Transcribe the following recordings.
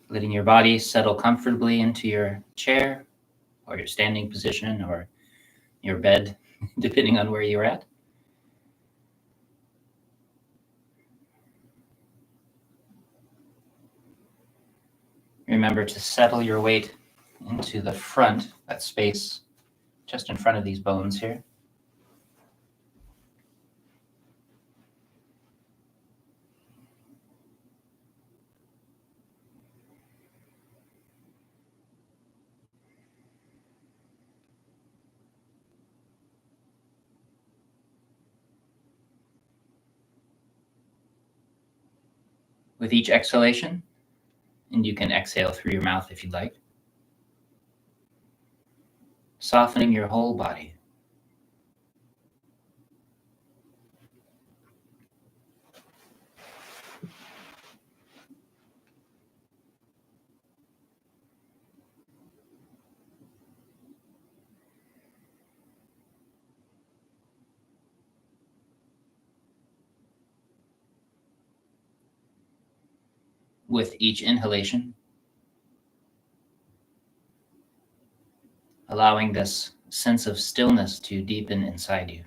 letting your body settle comfortably into your chair or your standing position or your bed, depending on where you're at. Remember to settle your weight into the front, that space just in front of these bones here. With each exhalation, and you can exhale through your mouth if you'd like, softening your whole body. With each inhalation, allowing this sense of stillness to deepen inside you.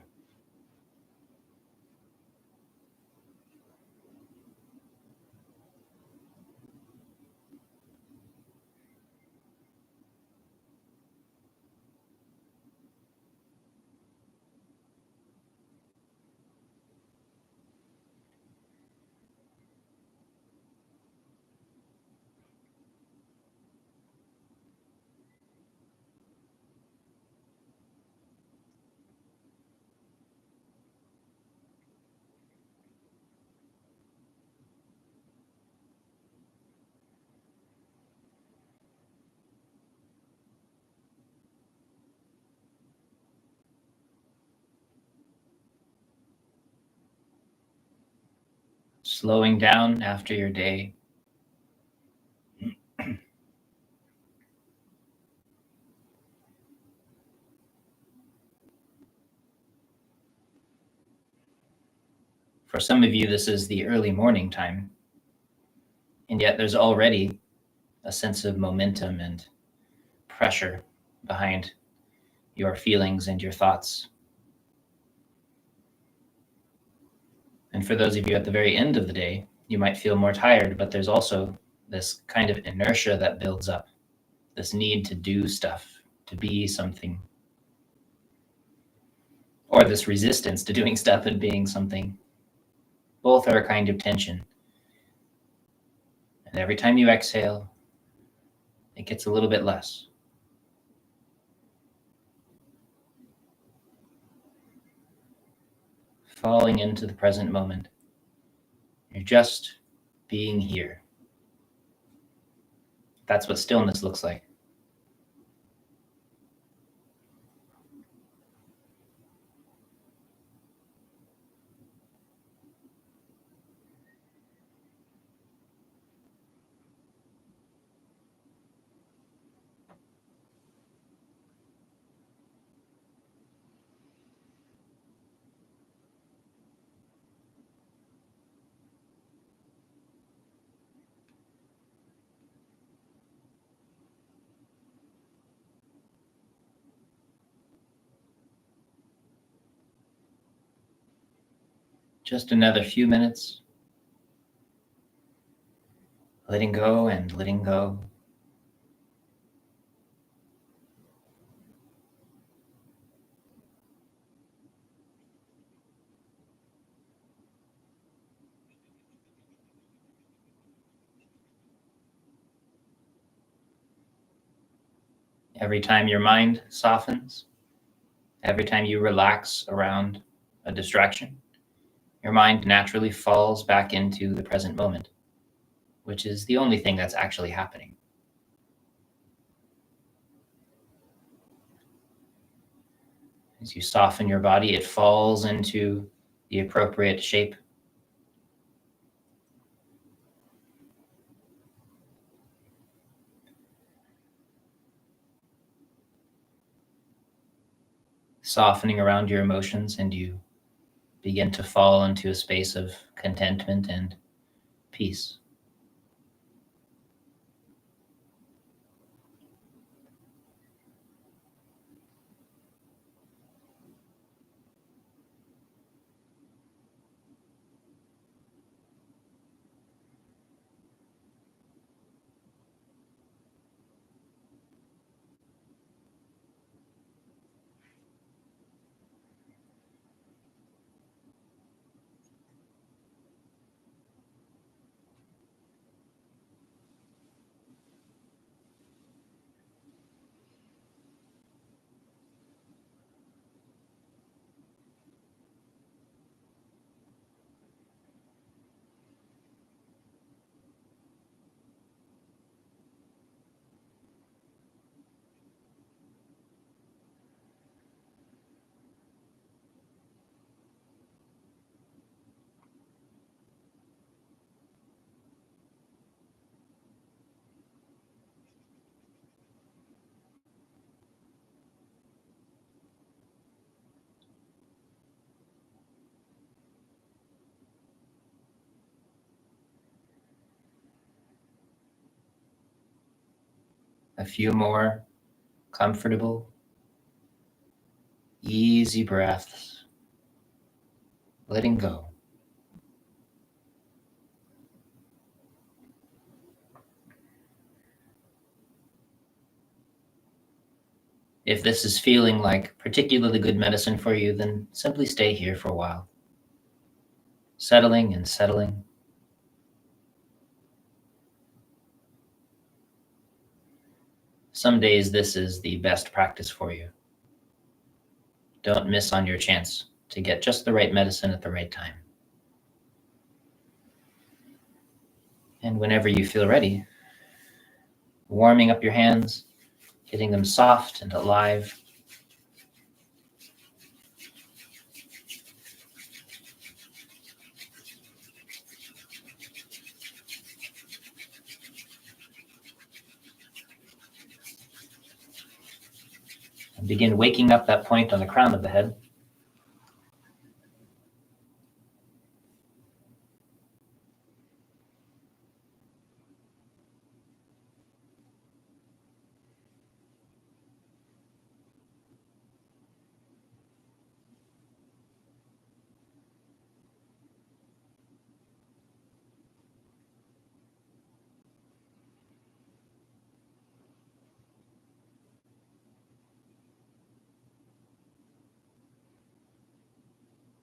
Slowing down after your day. For some of you, this is the early morning time, and yet there's already a sense of momentum and pressure behind your feelings and your thoughts. And for those of you at the very end of the day, you might feel more tired, but there's also this kind of inertia that builds up, this need to do stuff, to be something, or this resistance to doing stuff and being something. Both are a kind of tension. And every time you exhale, it gets a little bit less. Falling into the present moment. You're just being here. That's what stillness looks like. Just another few minutes, letting go and letting go. Every time your mind softens, every time you relax around a distraction, your mind naturally falls back into the present moment, which is the only thing that's actually happening. As you soften your body, it falls into the appropriate shape. Softening around your emotions, and you begin to fall into a space of contentment and peace. A few more comfortable, easy breaths, letting go. If this is feeling like particularly good medicine for you, then simply stay here for a while, settling and settling. Some days this is the best practice for you. Don't miss on your chance to get just the right medicine at the right time. And whenever you feel ready, warming up your hands, getting them soft and alive. And begin waking up that point on the crown of the head.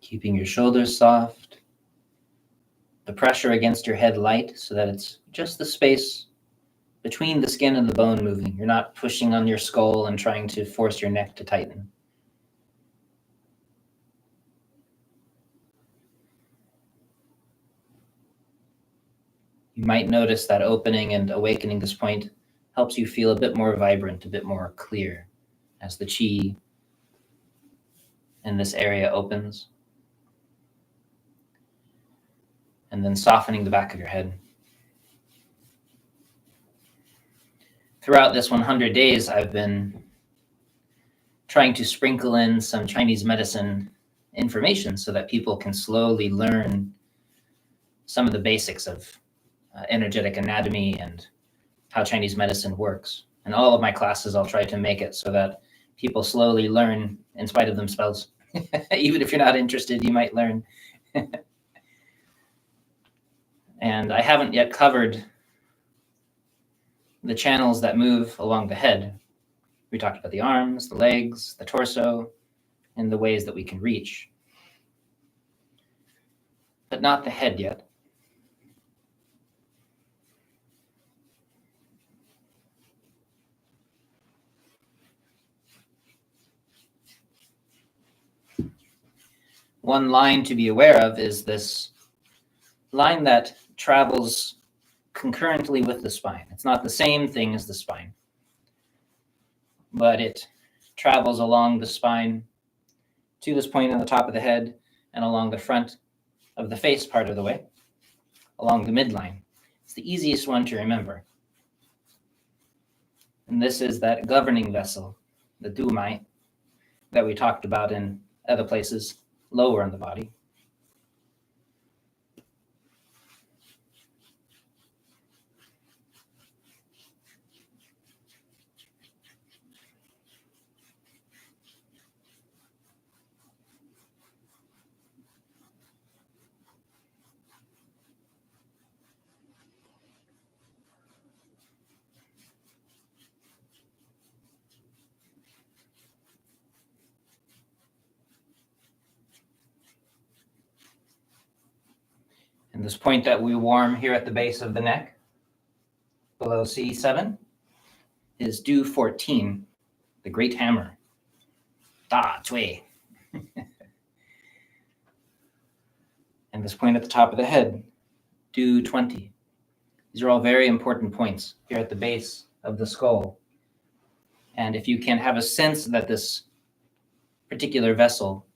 Keeping your shoulders soft, the pressure against your head light so that it's just the space between the skin and the bone moving. You're not pushing on your skull and trying to force your neck to tighten. You might notice that opening and awakening this point helps you feel a bit more vibrant, a bit more clear as the chi in this area opens. And then softening the back of your head. Throughout this 100 days, I've been trying to sprinkle in some Chinese medicine information so that people can slowly learn some of the basics of energetic anatomy and how Chinese medicine works. In all of my classes, I'll try to make it so that people slowly learn in spite of themselves. Even if you're not interested, you might learn. And I haven't yet covered the channels that move along the head. We talked about the arms, the legs, the torso, and the ways that we can reach. But not the head yet. One line to be aware of is this line that travels concurrently with the spine. It's not the same thing as the spine, but it travels along the spine to this point on the top of the head and along the front of the face part of the way, along the midline. It's the easiest one to remember. And this is that governing vessel, the dumai, that we talked about in other places lower in the body. And this point that we warm here at the base of the neck, below C7, is Du 14, the great hammer. Da Cui. And this point at the top of the head, Du 20. These are all very important points here at the base of the skull. And if you can have a sense that this particular vessel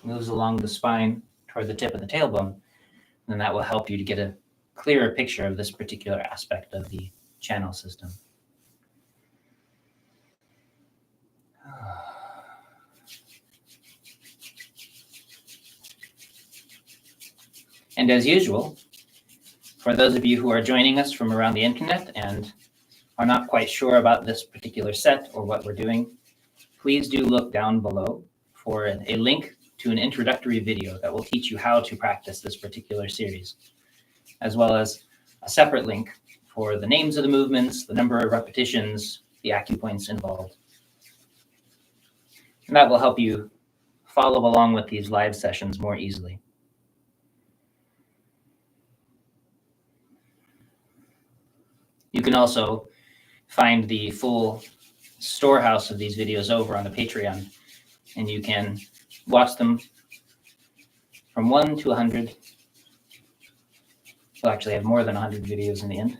moves along the spine toward the tip of the tailbone, then that will help you to get a clearer picture of this particular aspect of the channel system. And as usual, for those of you who are joining us from around the internet and are not quite sure about this particular set or what we're doing, please do look down below for a link to an introductory video that will teach you how to practice this particular series, as well as a separate link for the names of the movements, the number of repetitions, the acupoints involved. And that will help you follow along with these live sessions more easily. You can also find the full storehouse of these videos over on the Patreon, and you can watch them from 1 to 100. We'll actually have more than 100 videos in the end.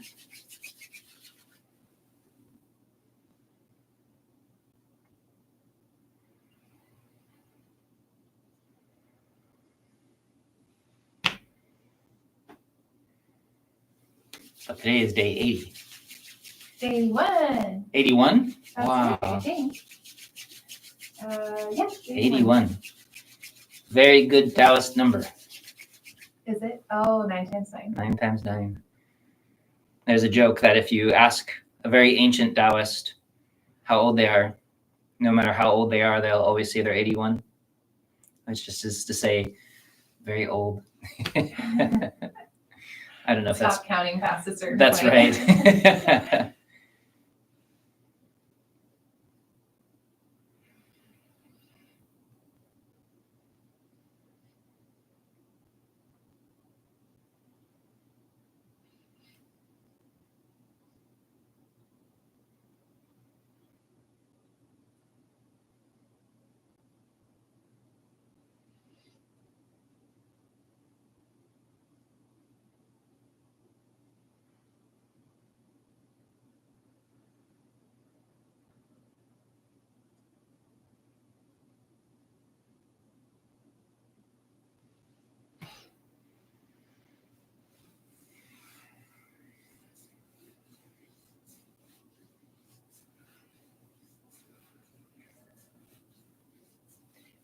But today is day 80. Day 81. 81? That's wow. Right, I think. Yeah. 81. Very good Daoist number. Is it? Oh, 9 times 9. 9 times 9. There's a joke that if you ask a very ancient Daoist how old they are, no matter how old they are, they'll always say they're 81. Which just is to say, very old. I don't know if Stop counting past a certain that's point. right.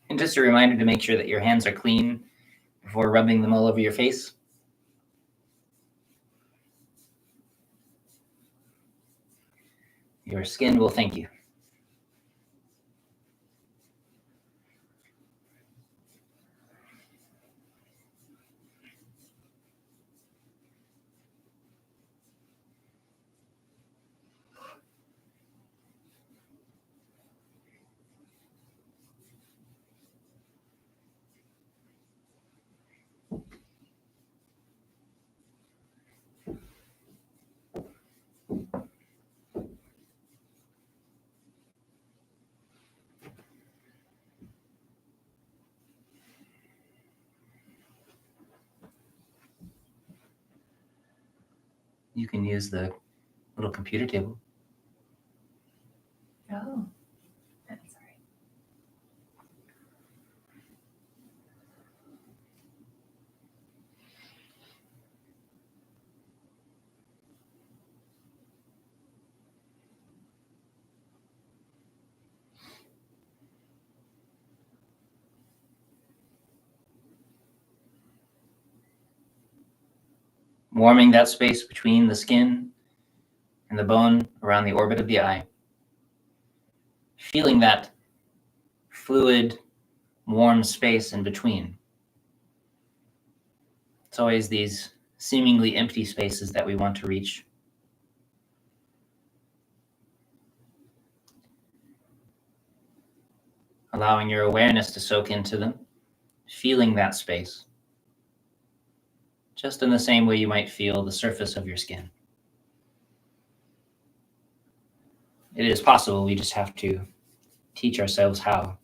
And just a reminder to make sure that your hands are clean before rubbing them all over your face. Your skin will thank you. You can use the little computer table. Oh, that's all right. Warming that space between the skin and the bone around the orbit of the eye. Feeling that fluid, warm space in between. It's always these seemingly empty spaces that we want to reach. Allowing your awareness to soak into them, feeling that space. Just in the same way you might feel the surface of your skin. It is possible, we just have to teach ourselves how.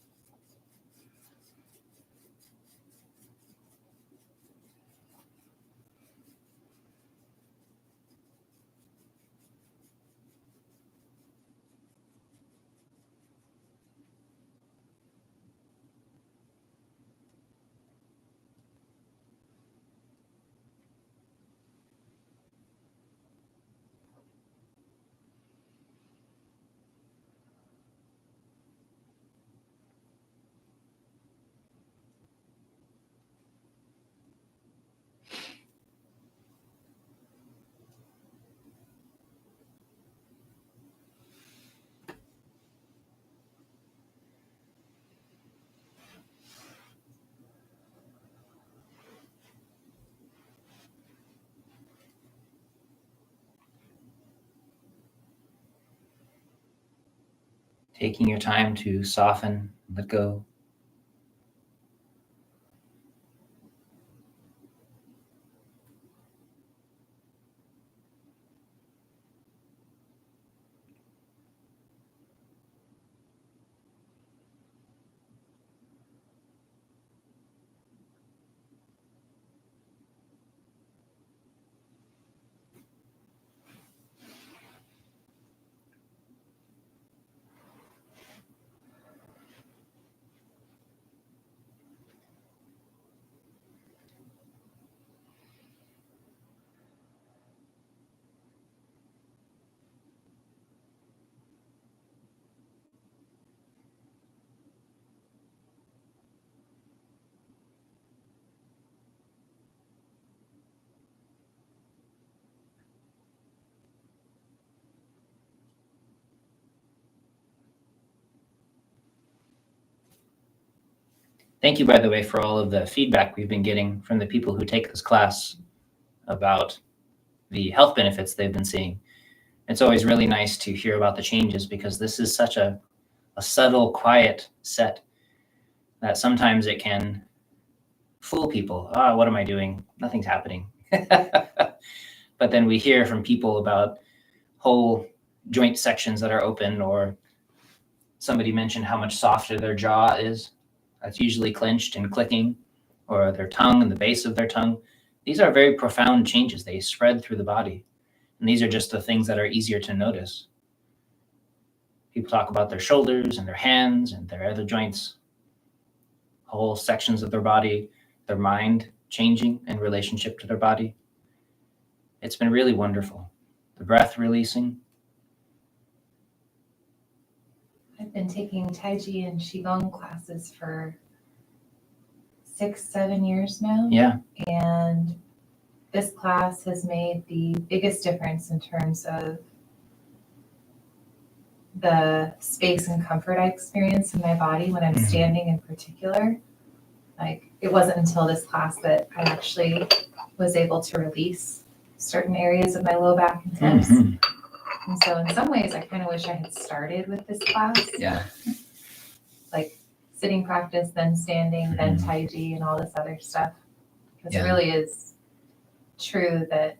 taking your time to soften, let go. Thank you, by the way, for all of the feedback we've been getting from the people who take this class about the health benefits they've been seeing. It's always really nice to hear about the changes because this is such a subtle, quiet set that sometimes it can fool people. What am I doing? Nothing's happening. But then we hear from people about whole joint sections that are open, or somebody mentioned how much softer their jaw is. That's usually clenched and clicking, or their tongue and the base of their tongue. These are very profound changes. They spread through the body. And these are just the things that are easier to notice. People talk about their shoulders and their hands and their other joints, whole sections of their body, their mind changing in relationship to their body. It's been really wonderful. The breath releasing. I've been taking Tai Chi and Qigong classes for 6-7 years now. Yeah. And this class has made the biggest difference in terms of the space and comfort I experience in my body when I'm standing in particular. Like, it wasn't until this class that I actually was able to release certain areas of my low back and hips. And so in some ways, I kind of wish I had started with this class. Yeah. Like sitting practice, then standing, then Tai Chi, and all this other stuff. Because it really is true that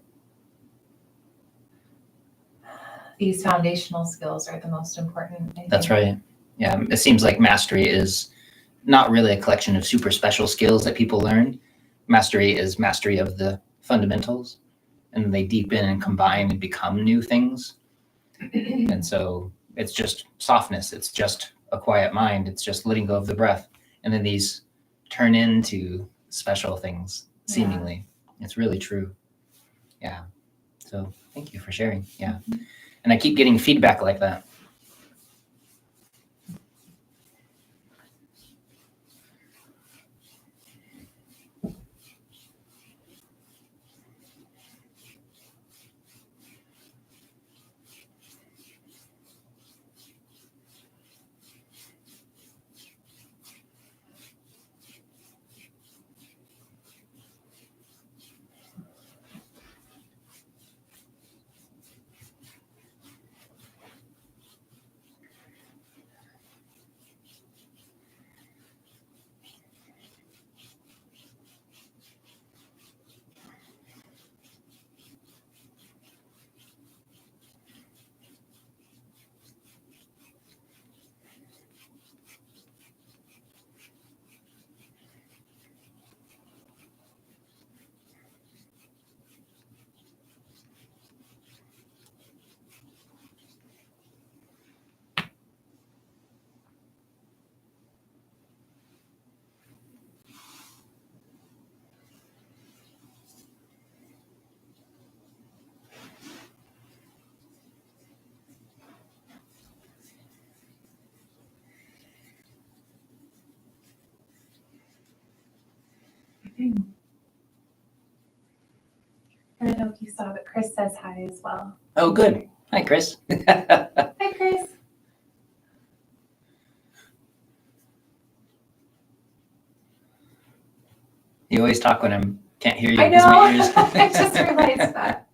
these foundational skills are the most important. That's right. Yeah. It seems like mastery is not really a collection of super special skills that people learn. Mastery is mastery of the fundamentals, and they deepen and combine and become new things. And so it's just softness. It's just a quiet mind. It's just letting go of the breath. And then these turn into special things, seemingly. Yeah. It's really true. Yeah. So thank you for sharing. Yeah. And I keep getting feedback like that. I don't know if you saw, but Chris says hi as well. Oh, good. Hi, Chris. Hi, Chris. You always talk when I can't hear you. I because know. my ears- I just realized that.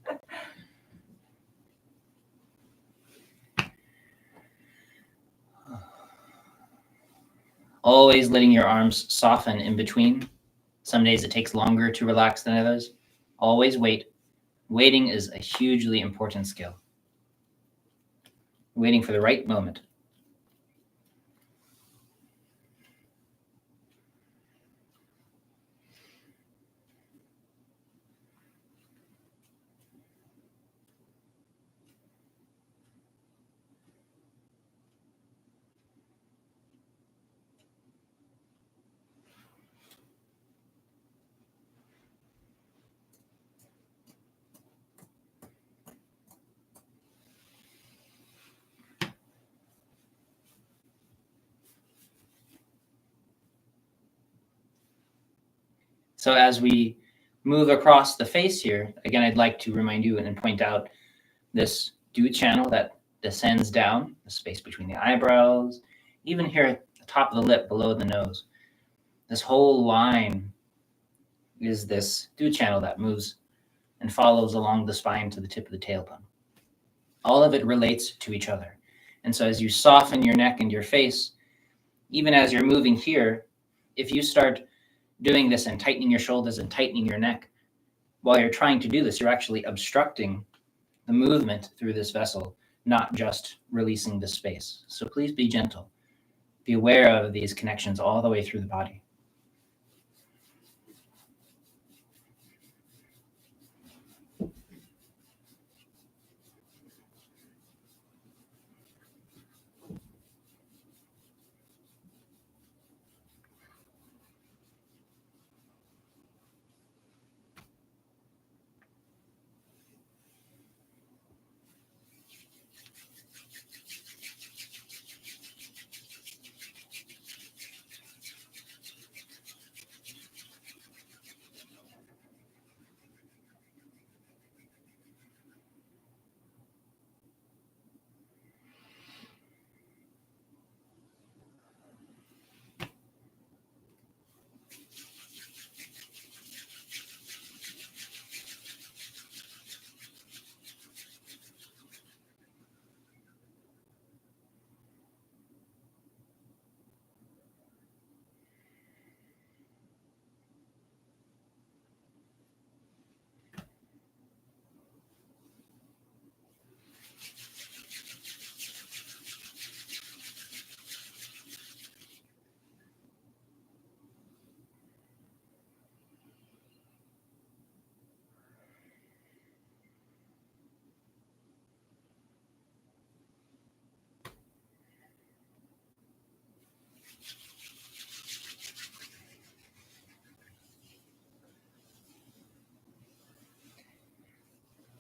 Always letting your arms soften in between. Some days it takes longer to relax than others. Always wait. Waiting is a hugely important skill. Waiting for the right moment. So as we move across the face here, again, I'd like to remind you and point out this dew channel that descends down, the space between the eyebrows, even here at the top of the lip below the nose. This whole line is this dew channel that moves and follows along the spine to the tip of the tailbone. All of it relates to each other. And so as you soften your neck and your face, even as you're moving here, if you start doing this and tightening your shoulders and tightening your neck, while you're trying to do this, you're actually obstructing the movement through this vessel, not just releasing the space. So please be gentle. Be aware of these connections all the way through the body.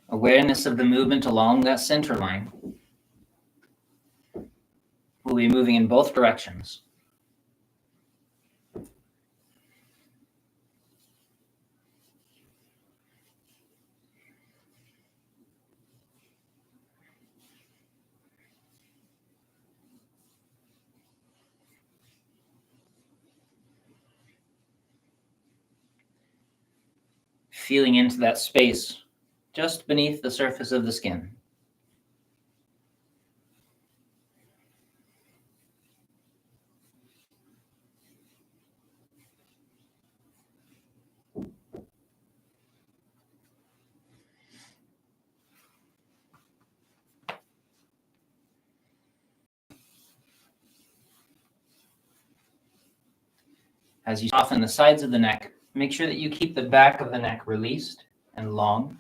Awareness of the movement along that center line. We'll be moving in both directions. Feeling into that space just beneath the surface of the skin. As you soften the sides of the neck, make sure that you keep the back of the neck released and long.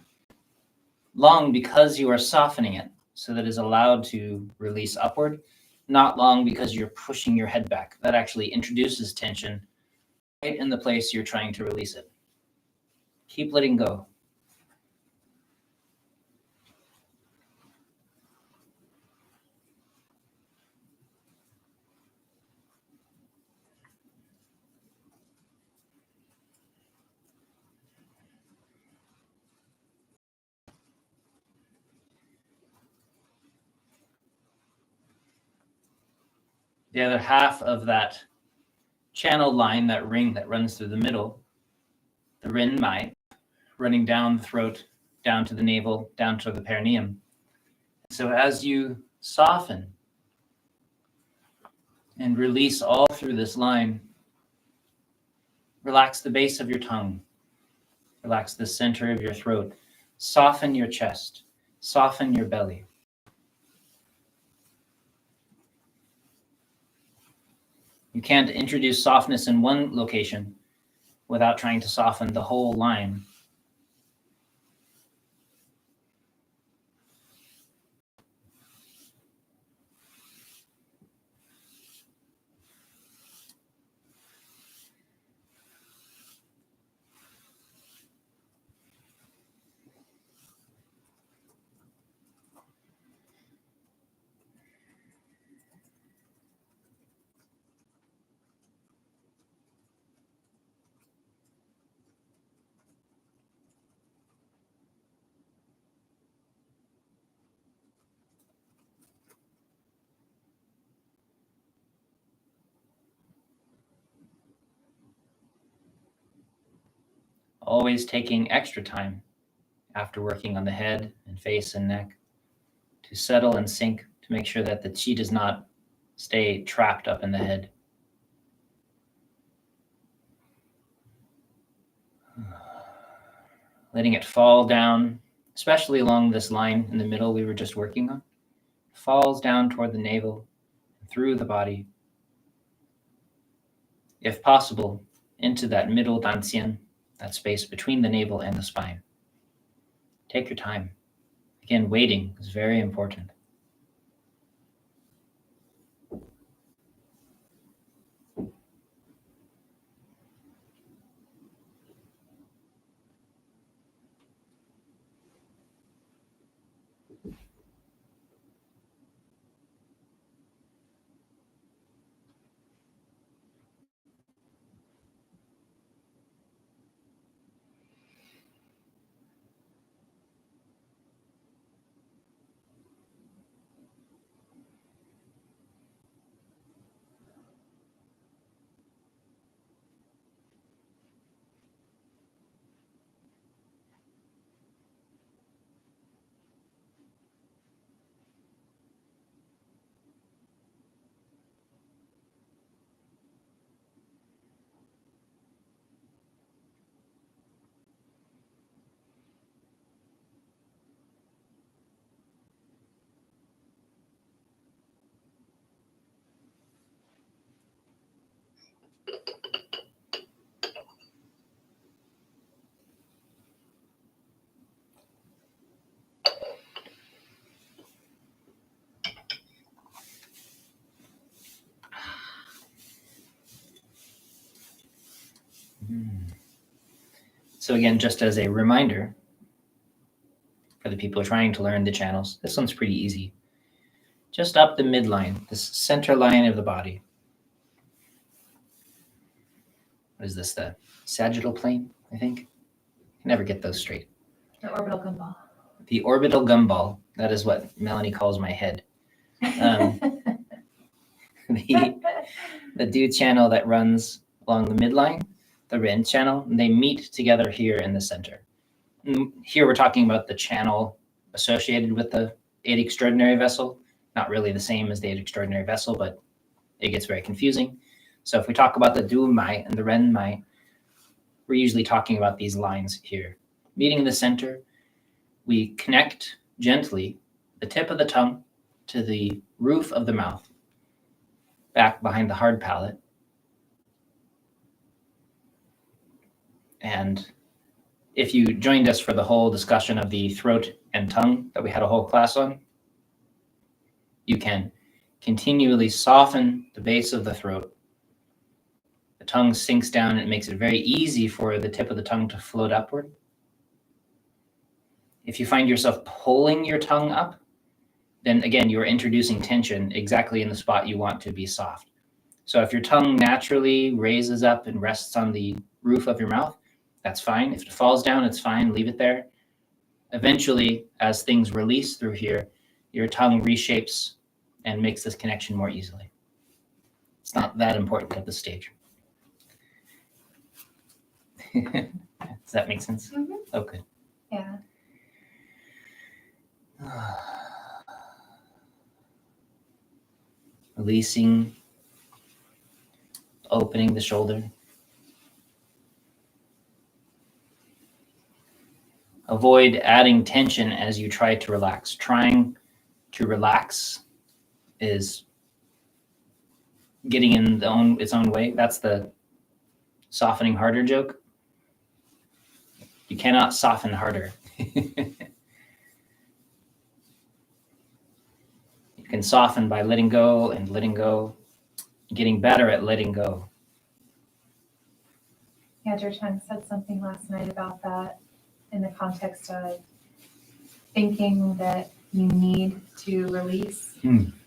Long because you are softening it so that it is allowed to release upward, not long because you're pushing your head back. That actually introduces tension right in the place you're trying to release it. Keep letting go. The other half of that channel line, that ring that runs through the middle, the rin mai, running down the throat, down to the navel, down to the perineum. So as you soften, And release all through this line. Relax the base of your tongue. Relax the center of your throat. Soften your chest. Soften your belly. You can't introduce softness in one location without trying to soften the whole line. Always taking extra time after working on the head and face and neck to settle and sink, to make sure that the qi does not stay trapped up in the head. Letting it fall down, especially along this line in the middle we were just working on. Falls down toward the navel, through the body. If possible, into that middle danxian, that space between the navel and the spine. Take your time. Again, waiting is very important. So again, just as a reminder for the people trying to learn the channels, this one's pretty easy. Just up the midline, this center line of the body. What is this, the sagittal plane, I think? I never get those straight. The orbital gumball. The orbital gumball, that is what Melanie calls my head. The Du channel that runs along the midline, the Ren channel, and they meet together here in the center. And here we're talking about the channel associated with the Eight Extraordinary Vessel. Not really the same as the Eight Extraordinary Vessel, but it gets very confusing. So if we talk about the Du Mai and the Ren Mai, we're usually talking about these lines here. Meeting in the center, we connect gently the tip of the tongue to the roof of the mouth, back behind the hard palate. And if you joined us for the whole discussion of the throat and tongue that we had a whole class on, you can continually soften the base of the throat. The tongue sinks down and it makes it very easy for the tip of the tongue to float upward. If you find yourself pulling your tongue up, then again, you're introducing tension exactly in the spot you want to be soft. So if your tongue naturally raises up and rests on the roof of your mouth, that's fine. If it falls down, it's fine. Leave it there. Eventually, as things release through here, your tongue reshapes and makes this connection more easily. It's not that important at this stage. Does that make sense? Mm-hmm. Oh, good. Yeah. Releasing opening the shoulder. Avoid adding tension as you try to relax. Trying to relax is getting in its own way. That's the softening harder joke. You cannot soften harder. You can soften by letting go and letting go, getting better at letting go. Yeah, ZhiCheng said something last night about that in the context of thinking that you need to release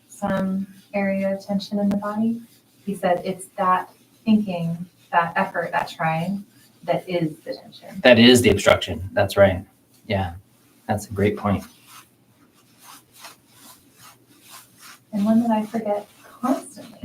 some area of tension in the body. He said it's that thinking, that effort, that trying, that is the tension. That is the obstruction. That's right. Yeah, that's a great point. And one that I forget constantly.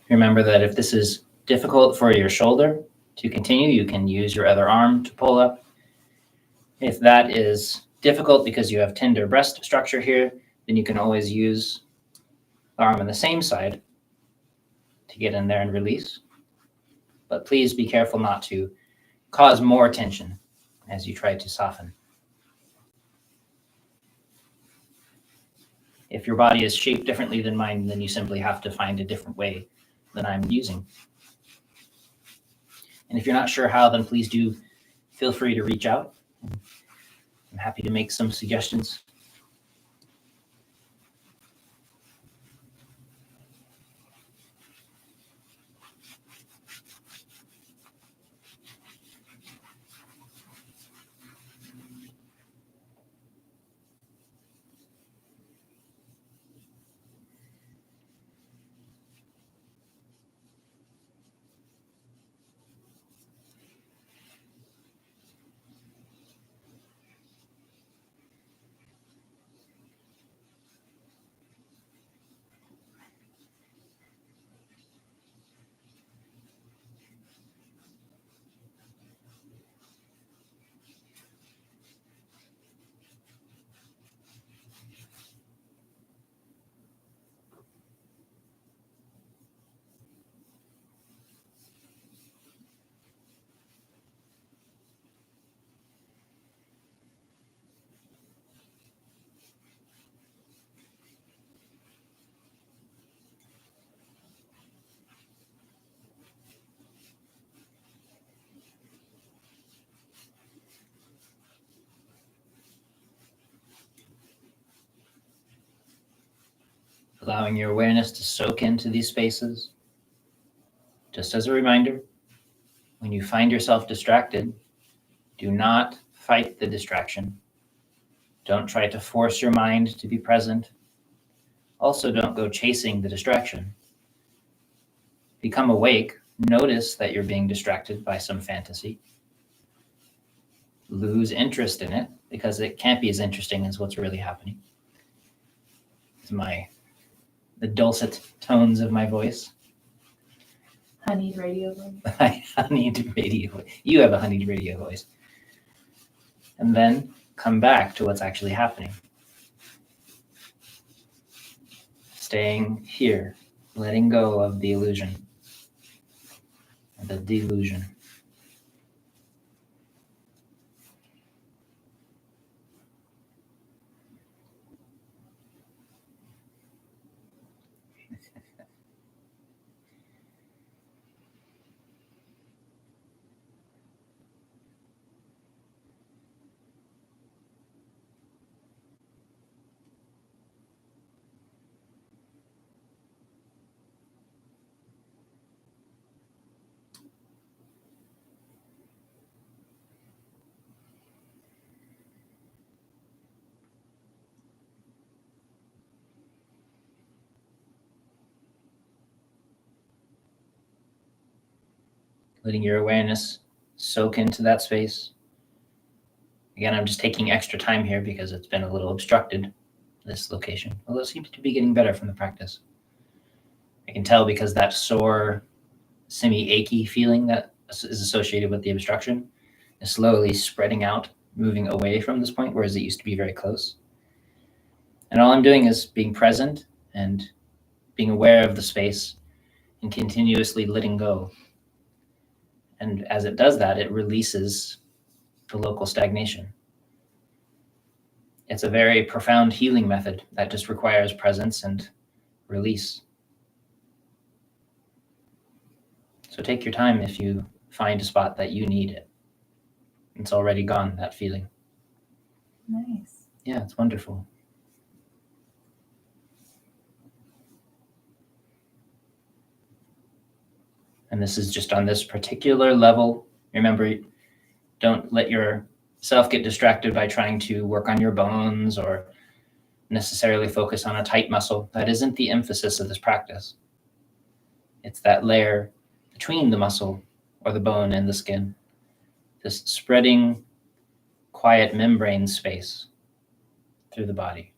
Remember that if this is difficult for your shoulder to continue, you can use your other arm to pull up. If that is difficult because you have tender breast structure here, then you can always use the arm on the same side to get in there and release. But please be careful not to cause more tension as you try to soften. If your body is shaped differently than mine, then you simply have to find a different way than I'm using. And if you're not sure how, then please do feel free to reach out. I'm happy to make some suggestions. Allowing your awareness to soak into these spaces. Just as a reminder, when you find yourself distracted, do not fight the distraction. Don't try to force your mind to be present. Also, don't go chasing the distraction. Become awake. Notice that you're being distracted by some fantasy. Lose interest in it because it can't be as interesting as what's really happening. It's the dulcet tones of my voice. Honeyed radio voice. Honeyed radio voice. You have a honeyed radio voice. And then come back to what's actually happening. Staying here, letting go of the illusion, the delusion. Letting your awareness soak into that space. Again, I'm just taking extra time here because it's been a little obstructed, this location, although it seems to be getting better from the practice. I can tell because that sore, semi-achy feeling that is associated with the obstruction is slowly spreading out, moving away from this point, whereas it used to be very close. And all I'm doing is being present and being aware of the space and continuously letting go. And as it does that, it releases the local stagnation. It's a very profound healing method that just requires presence and release. So take your time if you find a spot that you need it. It's already gone, that feeling. Nice. Yeah, it's wonderful. And this is just on this particular level. Remember, don't let yourself get distracted by trying to work on your bones or necessarily focus on a tight muscle. That isn't the emphasis of this practice. It's that layer between the muscle or the bone and the skin, this spreading, quiet membrane space through the body.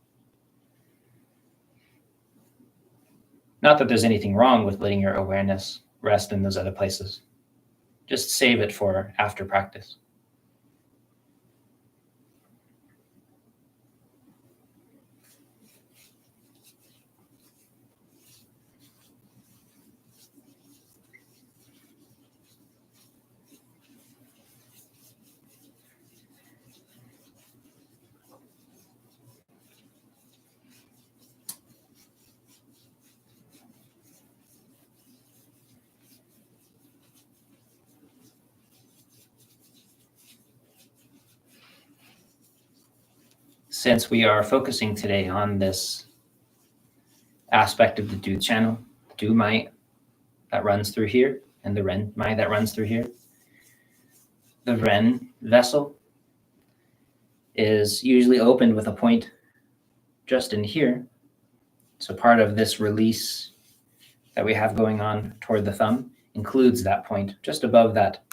Not that there's anything wrong with letting your awareness rest in those other places. Just save it for after practice. Since we are focusing today on this aspect of the Du channel, Du Mai that runs through here, and the Ren Mai that runs through here, the Ren vessel is usually opened with a point just in here. So part of this release that we have going on toward the thumb includes that point just above that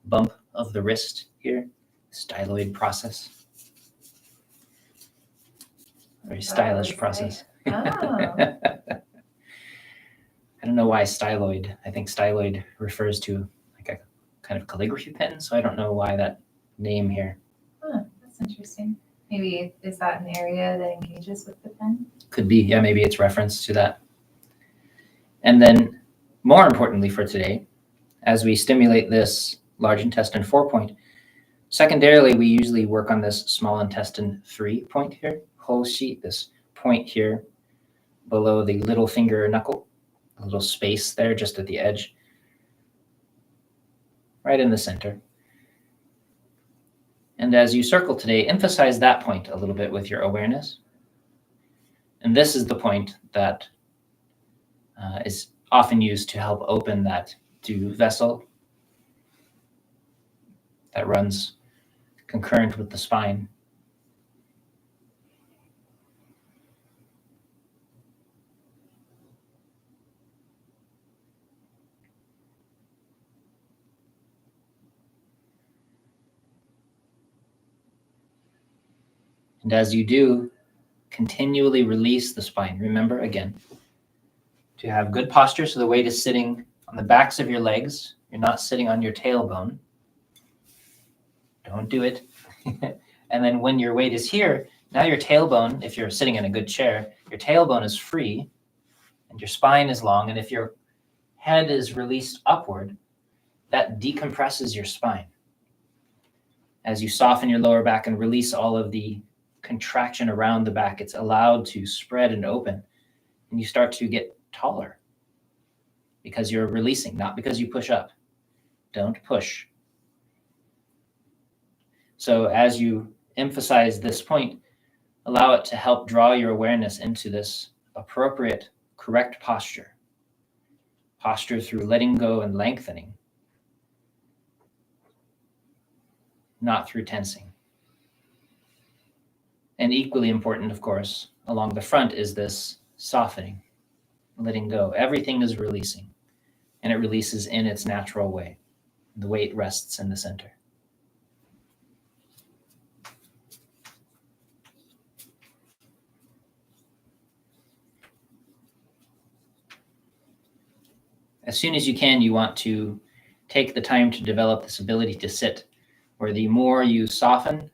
bump of the wrist here, styloid process. Very stylish process. Oh. I don't know why styloid. I think styloid refers to like a kind of calligraphy pen, so I don't know why that name here. Huh, that's interesting. Maybe is that an area that engages with the pen? Could be, yeah, maybe it's reference to that. And then more importantly for today, as we stimulate this large intestine 4 point, secondarily, we usually work on this small intestine 3 point here, whole sheet, this point here below the little finger knuckle, a little space there just at the edge, right in the center. And as you circle today, emphasize that point a little bit with your awareness. And this is the point that is often used to help open that Du vessel that runs concurrent with the spine. And as you do, continually release the spine. Remember, again, to have good posture, so the weight is sitting on the backs of your legs. You're not sitting on your tailbone. Don't do it. And then when your weight is here, now your tailbone, if you're sitting in a good chair, your tailbone is free and your spine is long. And if your head is released upward, that decompresses your spine. As you soften your lower back and release all of the contraction around the back, it's allowed to spread and open, and you start to get taller because you're releasing, not because you push up. Don't push. So as you emphasize this point, allow it to help draw your awareness into this appropriate, correct posture. Posture through letting go and lengthening, not through tensing. And equally important, of course, along the front is this softening, letting go. Everything is releasing, and it releases in its natural way. The weight rests in the center. As soon as you can, you want to take the time to develop this ability to sit, where the more you soften,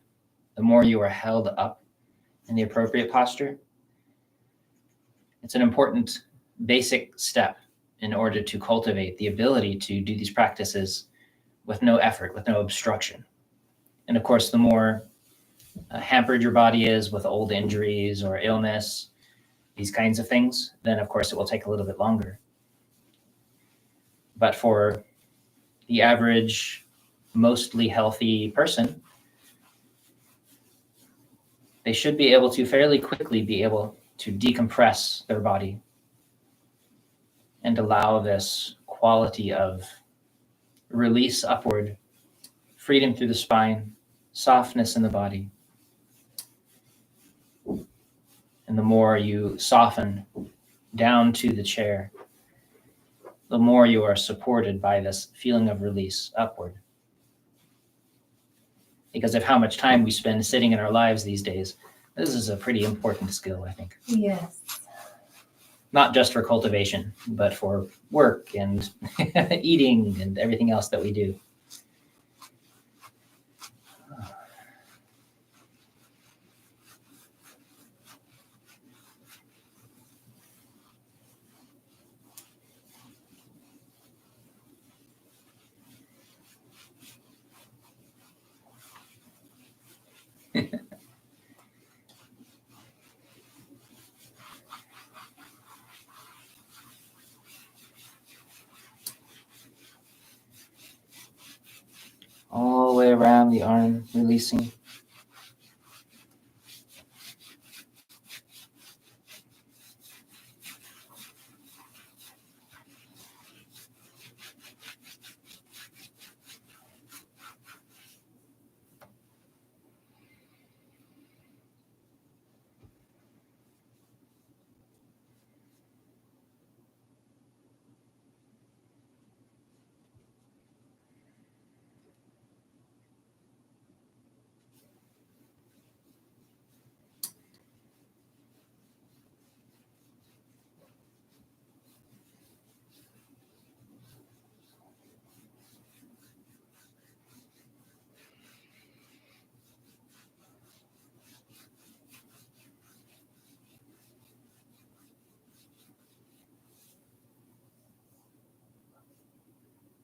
the more you are held up in the appropriate posture. It's an important basic step in order to cultivate the ability to do these practices with no effort, with no obstruction. And of course, the more hampered your body is with old injuries or illness, these kinds of things, then of course it will take a little bit longer. But for the average, mostly healthy person, they should be able to fairly quickly be able to decompress their body and allow this quality of release upward, freedom through the spine, softness in the body. And the more you soften down to the chair, the more you are supported by this feeling of release upward. Because of how much time we spend sitting in our lives these days, this is a pretty important skill, I think. Yes. Not just for cultivation, but for work and eating and everything else that we do. All the way around the arm, releasing.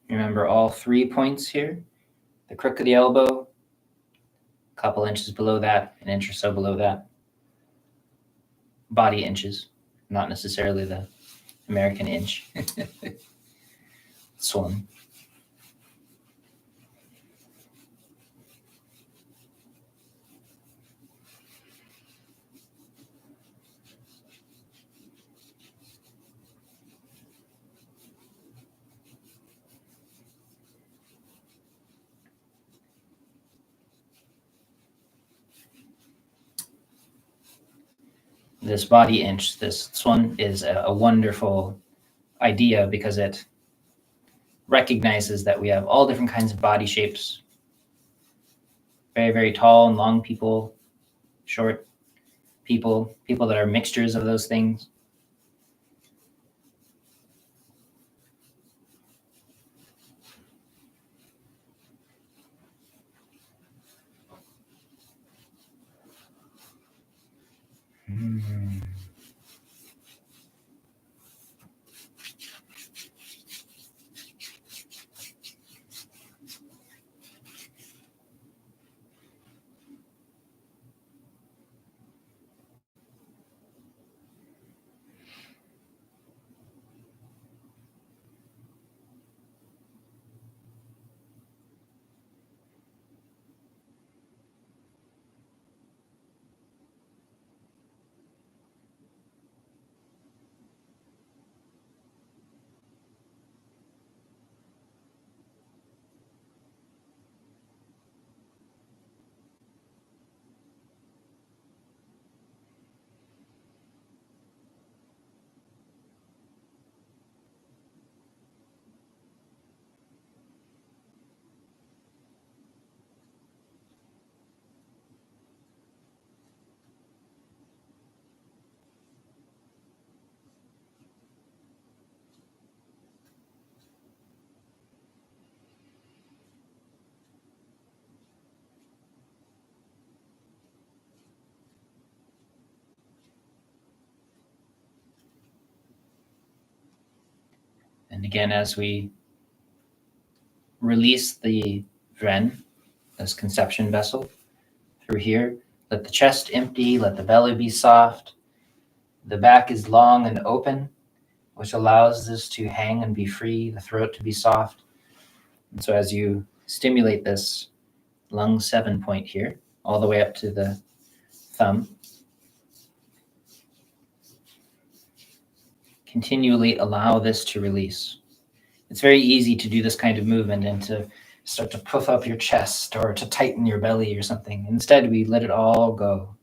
Remember all 3 points here. The crook of the elbow, a couple inches below that, an inch or so below that. Body inches, not necessarily the American inch. Swung. This body inch, this one is a wonderful idea because it recognizes that we have all different kinds of body shapes. Very, very tall and long people, short people, people that are mixtures of those things. And again, as we release the Ren, this conception vessel, through here, let the chest empty, let the belly be soft. The back is long and open, which allows this to hang and be free, the throat to be soft. And so as you stimulate this lung 7 point here, all the way up to the thumb, continually allow this to release. It's very easy to do this kind of movement and to start to puff up your chest or to tighten your belly or something. Instead, we let it all go.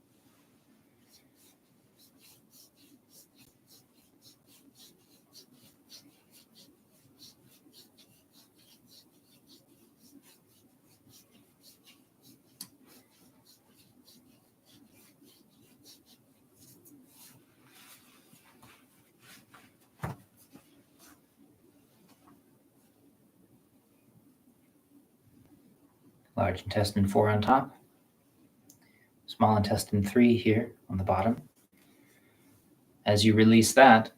Large intestine 4 on top, small intestine 3 here on the bottom. As you release that,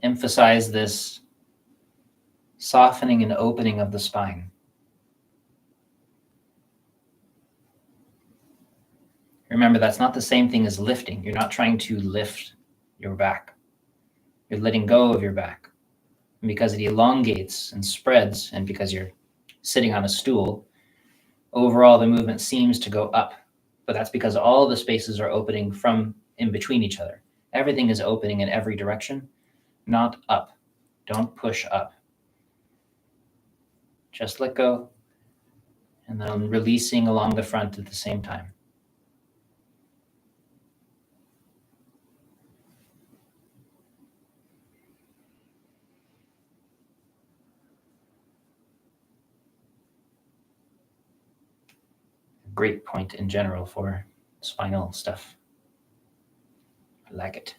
emphasize this softening and opening of the spine. Remember, that's not the same thing as lifting. You're not trying to lift your back. You're letting go of your back. And because it elongates and spreads, and because you're sitting on a stool, overall the movement seems to go up. But that's because all the spaces are opening from in between each other. Everything is opening in every direction, not up. Don't push up. Just let go, and then releasing along the front at the same time. Great point in general for spinal stuff. I like it.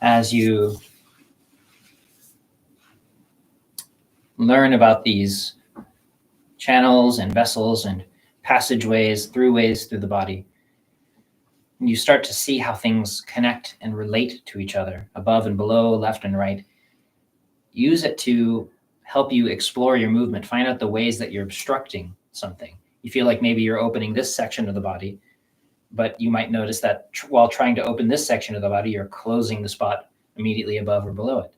As you learn about these channels and vessels and passageways, throughways through the body, you start to see how things connect and relate to each other, above and below, left and right. Use it to help you explore your movement, find out the ways that you're obstructing something. You feel like maybe you're opening this section of the body, but you might notice that while trying to open this section of the body, you're closing the spot immediately above or below it.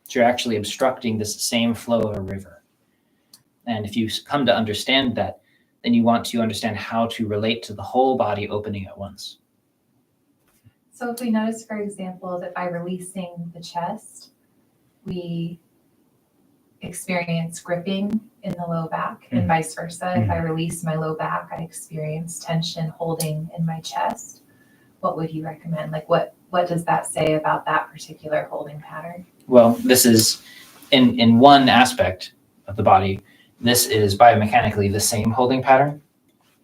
So you're actually obstructing this same flow of a river. And if you come to understand that, then you want to understand how to relate to the whole body opening at once. So if we notice, for example, that by releasing the chest, we experience gripping in the low back, and vice versa. If I release my low back, I experience tension holding in my chest. What would you recommend? Like what does that say about that particular holding pattern? Well, this is in one aspect of the body, this is biomechanically the same holding pattern.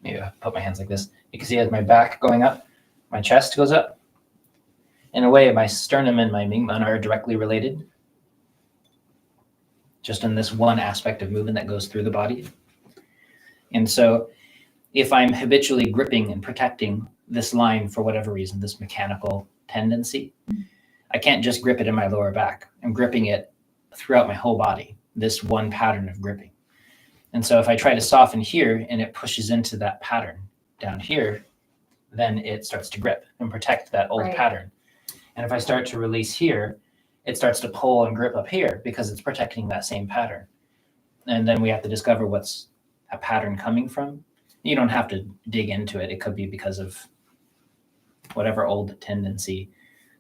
Maybe I put my hands like this. You can see as my back going up, my chest goes up. In a way, my sternum and my Mingmen are directly related, just in this one aspect of movement that goes through the body. And so if I'm habitually gripping and protecting this line for whatever reason, this mechanical tendency, I can't just grip it in my lower back. I'm gripping it throughout my whole body, this one pattern of gripping. And so if I try to soften here and it pushes into that pattern down here, then it starts to grip and protect that old pattern. And if I start to release here, it starts to pull and grip up here because it's protecting that same pattern. And then we have to discover what's a pattern coming from. You don't have to dig into it. It could be because of whatever old tendency.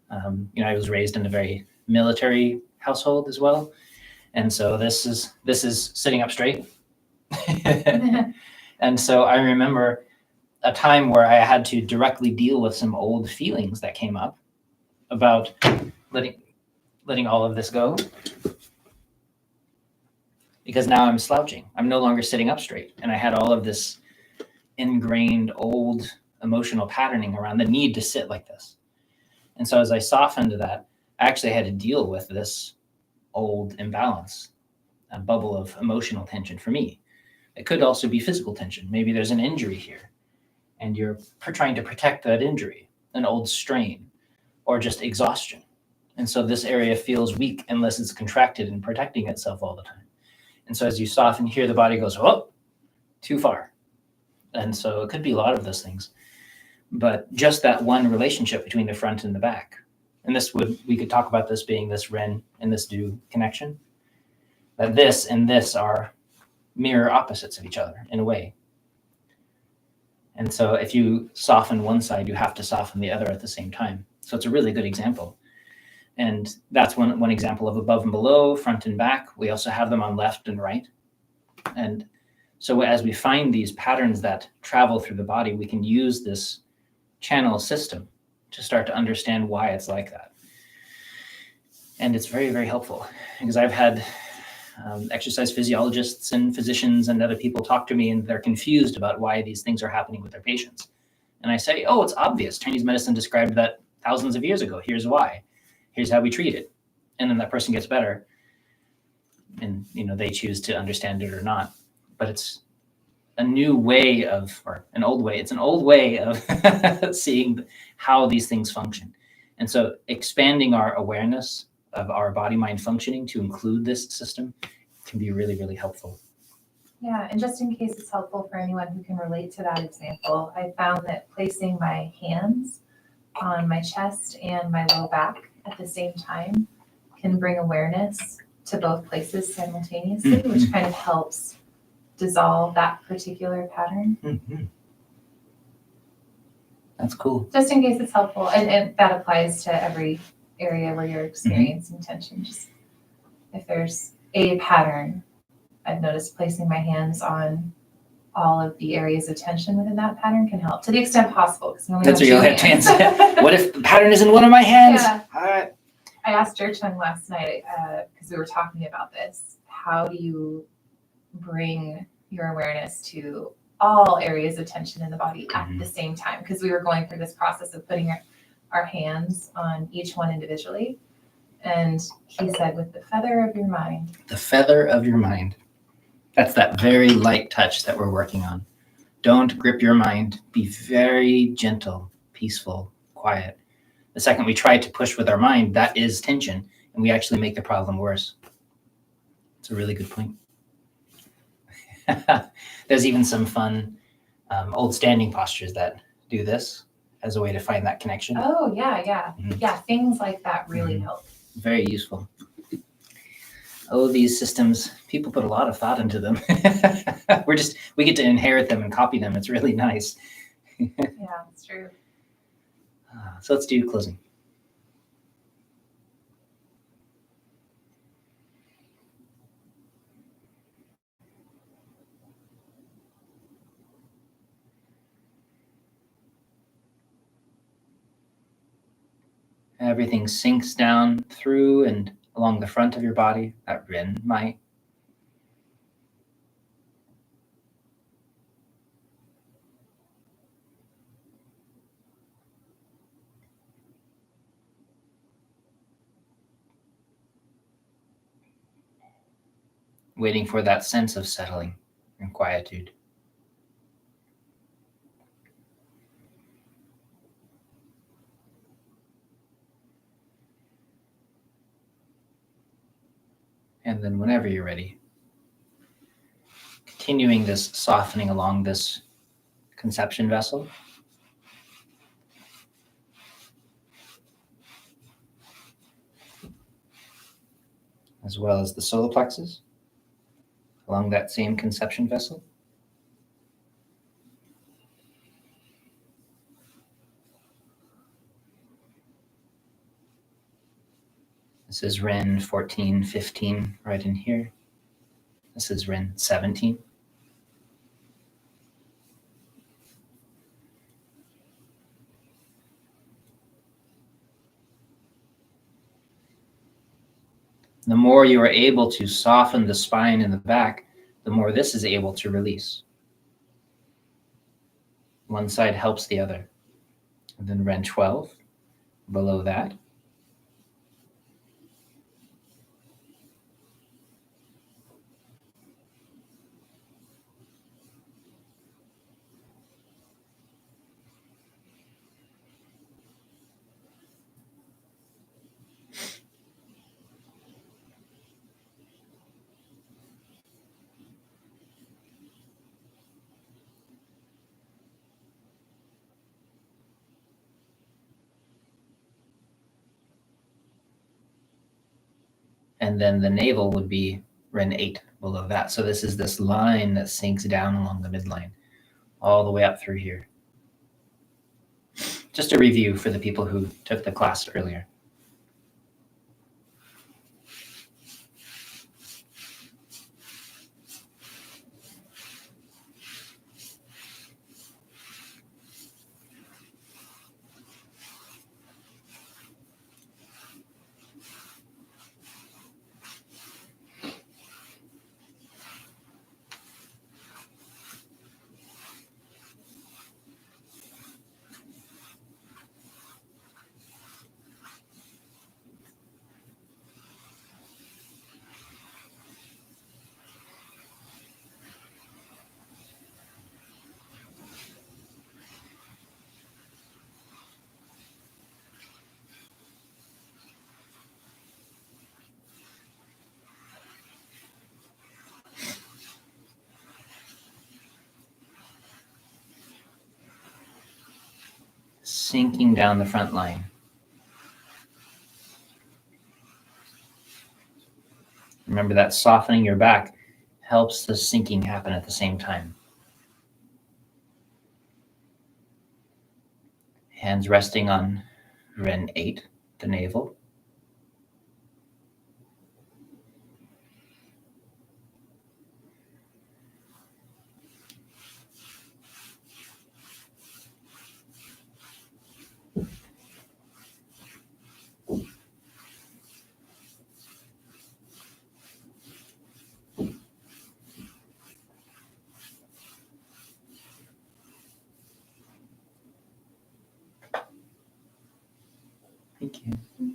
I was raised in a very military household as well. And so this is sitting up straight. And so I remember a time where I had to directly deal with some old feelings that came up about letting all of this go. Because now I'm slouching. I'm no longer sitting up straight. And I had all of this ingrained old emotional patterning around the need to sit like this. And so as I softened that, I actually had to deal with this old imbalance, a bubble of emotional tension for me. It could also be physical tension. Maybe there's an injury here and you're trying to protect that injury, an old strain, or just exhaustion. And so this area feels weak unless it's contracted and protecting itself all the time. And so as you soften here, the body goes, oh, too far. And so it could be a lot of those things. But just that one relationship between the front and the back. And we could talk about this being this Ren and this Du connection. That this and this are mirror opposites of each other in a way. And so if you soften one side, you have to soften the other at the same time. So it's a really good example. And that's one example of above and below, front and back. We also have them on left and right. And so as we find these patterns that travel through the body, we can use this channel system to start to understand why it's like that. And it's very, very helpful because I've had exercise physiologists and physicians and other people talk to me and they're confused about why these things are happening with their patients. And I say, oh, it's obvious. Chinese medicine described that thousands of years ago. Here's why. Here's how we treat it. And then that person gets better. And, they choose to understand it or not. But it's a new way or an old way. It's an old way of seeing how these things function. And so expanding our awareness of our body-mind functioning to include this system can be really, really helpful. Yeah, and just in case it's helpful for anyone who can relate to that example, I found that placing my hands on my chest and my low back at the same time can bring awareness to both places simultaneously, which kind of helps dissolve that particular pattern. Mm-hmm. That's cool. Just in case it's helpful, and that applies to every area where you're experiencing tension. Just if there's a pattern, I've noticed placing my hands on all of the areas of tension within that pattern can help to the extent possible. Because that's where you'll have hands. What if the pattern is in one of my hands? Yeah. All right. I asked ZhiCheng last night because we were talking about this. How do you bring your awareness to all areas of tension in the body at the same time? Because we were going through this process of putting our hands on each one individually. And he said, with the feather of your mind. The feather of your mind. That's that very light touch that we're working on. Don't grip your mind. Be very gentle, peaceful, quiet. The second we try to push with our mind, that is tension, and we actually make the problem worse. It's a really good point. There's even some fun old standing postures that do this as a way to find that connection. Oh, yeah. Yeah, things like that really help. Very useful. Oh, these systems, people put a lot of thought into them. We get to inherit them and copy them. It's really nice. Yeah, that's true. So let's do closing. Everything sinks down through and along the front of your body, that Ren Mai. Waiting for that sense of settling and quietude. And then whenever you're ready, continuing this softening along this conception vessel. As well as the solar plexus along that same conception vessel. This is Ren 14, 15, right in here. This is Ren 17. The more you are able to soften the spine in the back, the more this is able to release. One side helps the other. And then Ren 12, below that. And then the navel would be Ren 8 below that. So this is this line that sinks down along the midline, all the way up through here. Just a review for the people who took the class earlier. Sinking down the front line. Remember that softening your back helps the sinking happen at the same time. Hands resting on Ren 8, the navel. Thank you. Do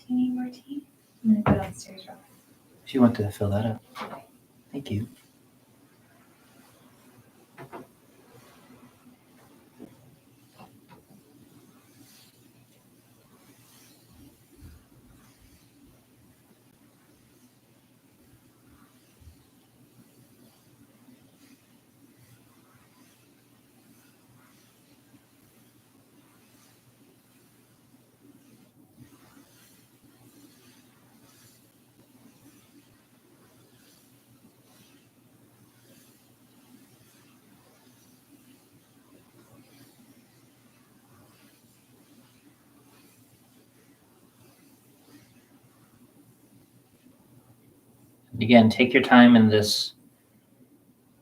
you need more tea? I'm going to go downstairs real quick. If you want to fill that up. Thank you. Again, take your time in this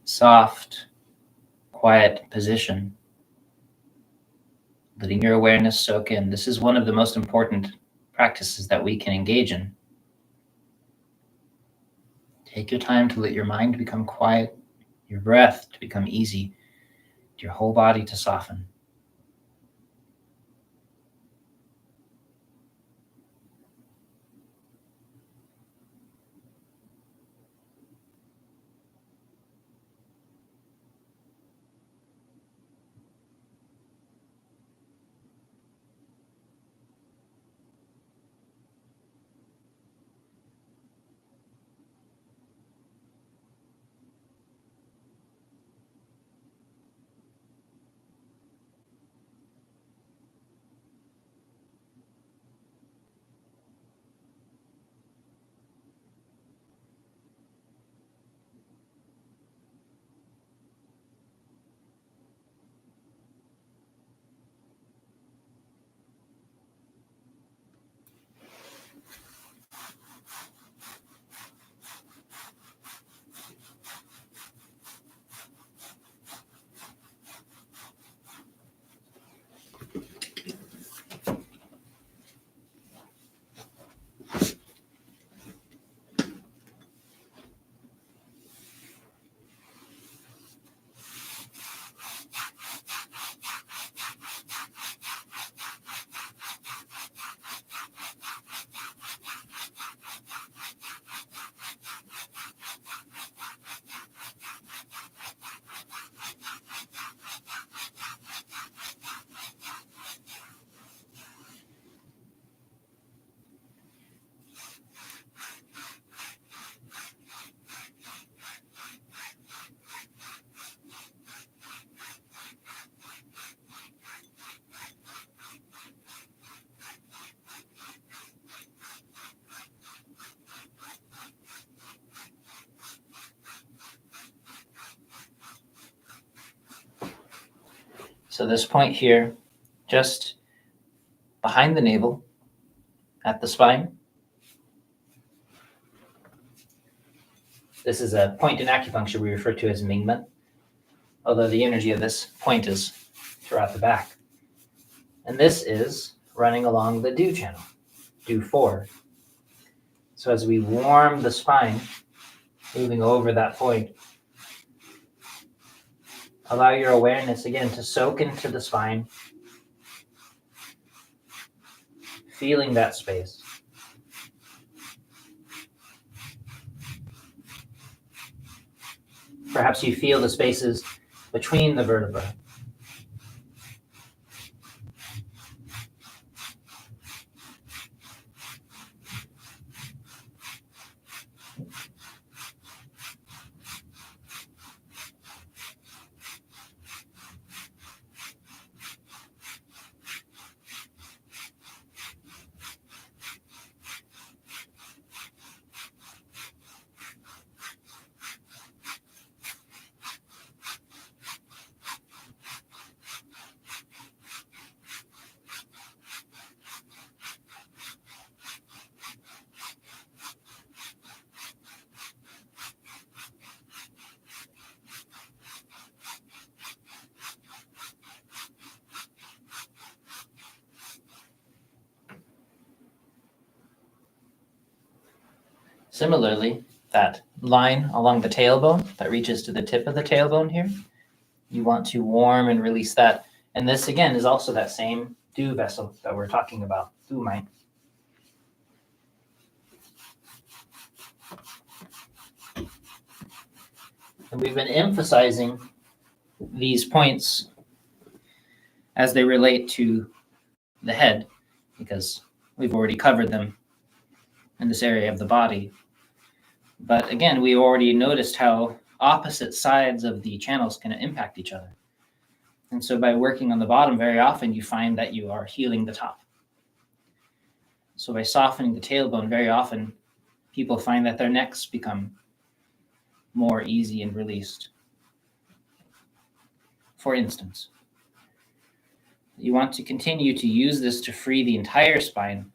soft, quiet position, letting your awareness soak in. This is one of the most important practices that we can engage in. Take your time to let your mind become quiet, your breath to become easy, your whole body to soften. So this point here, just behind the navel, at the spine. This is a point in acupuncture we refer to as Mingmen, although the energy of this point is throughout the back. And this is running along the Du channel, Du 4. So as we warm the spine, moving over that point, allow your awareness again to soak into the spine, feeling that space. Perhaps you feel the spaces between the vertebrae. Similarly, that line along the tailbone that reaches to the tip of the tailbone here, you want to warm and release that. And this again is also that same Du vessel that we're talking about, Du Mai. And we've been emphasizing these points as they relate to the head, because we've already covered them in this area of the body. But again, we already noticed how opposite sides of the channels can impact each other. And so by working on the bottom, very often you find that you are healing the top. So by softening the tailbone, very often people find that their necks become more easy and released. For instance, you want to continue to use this to free the entire spine.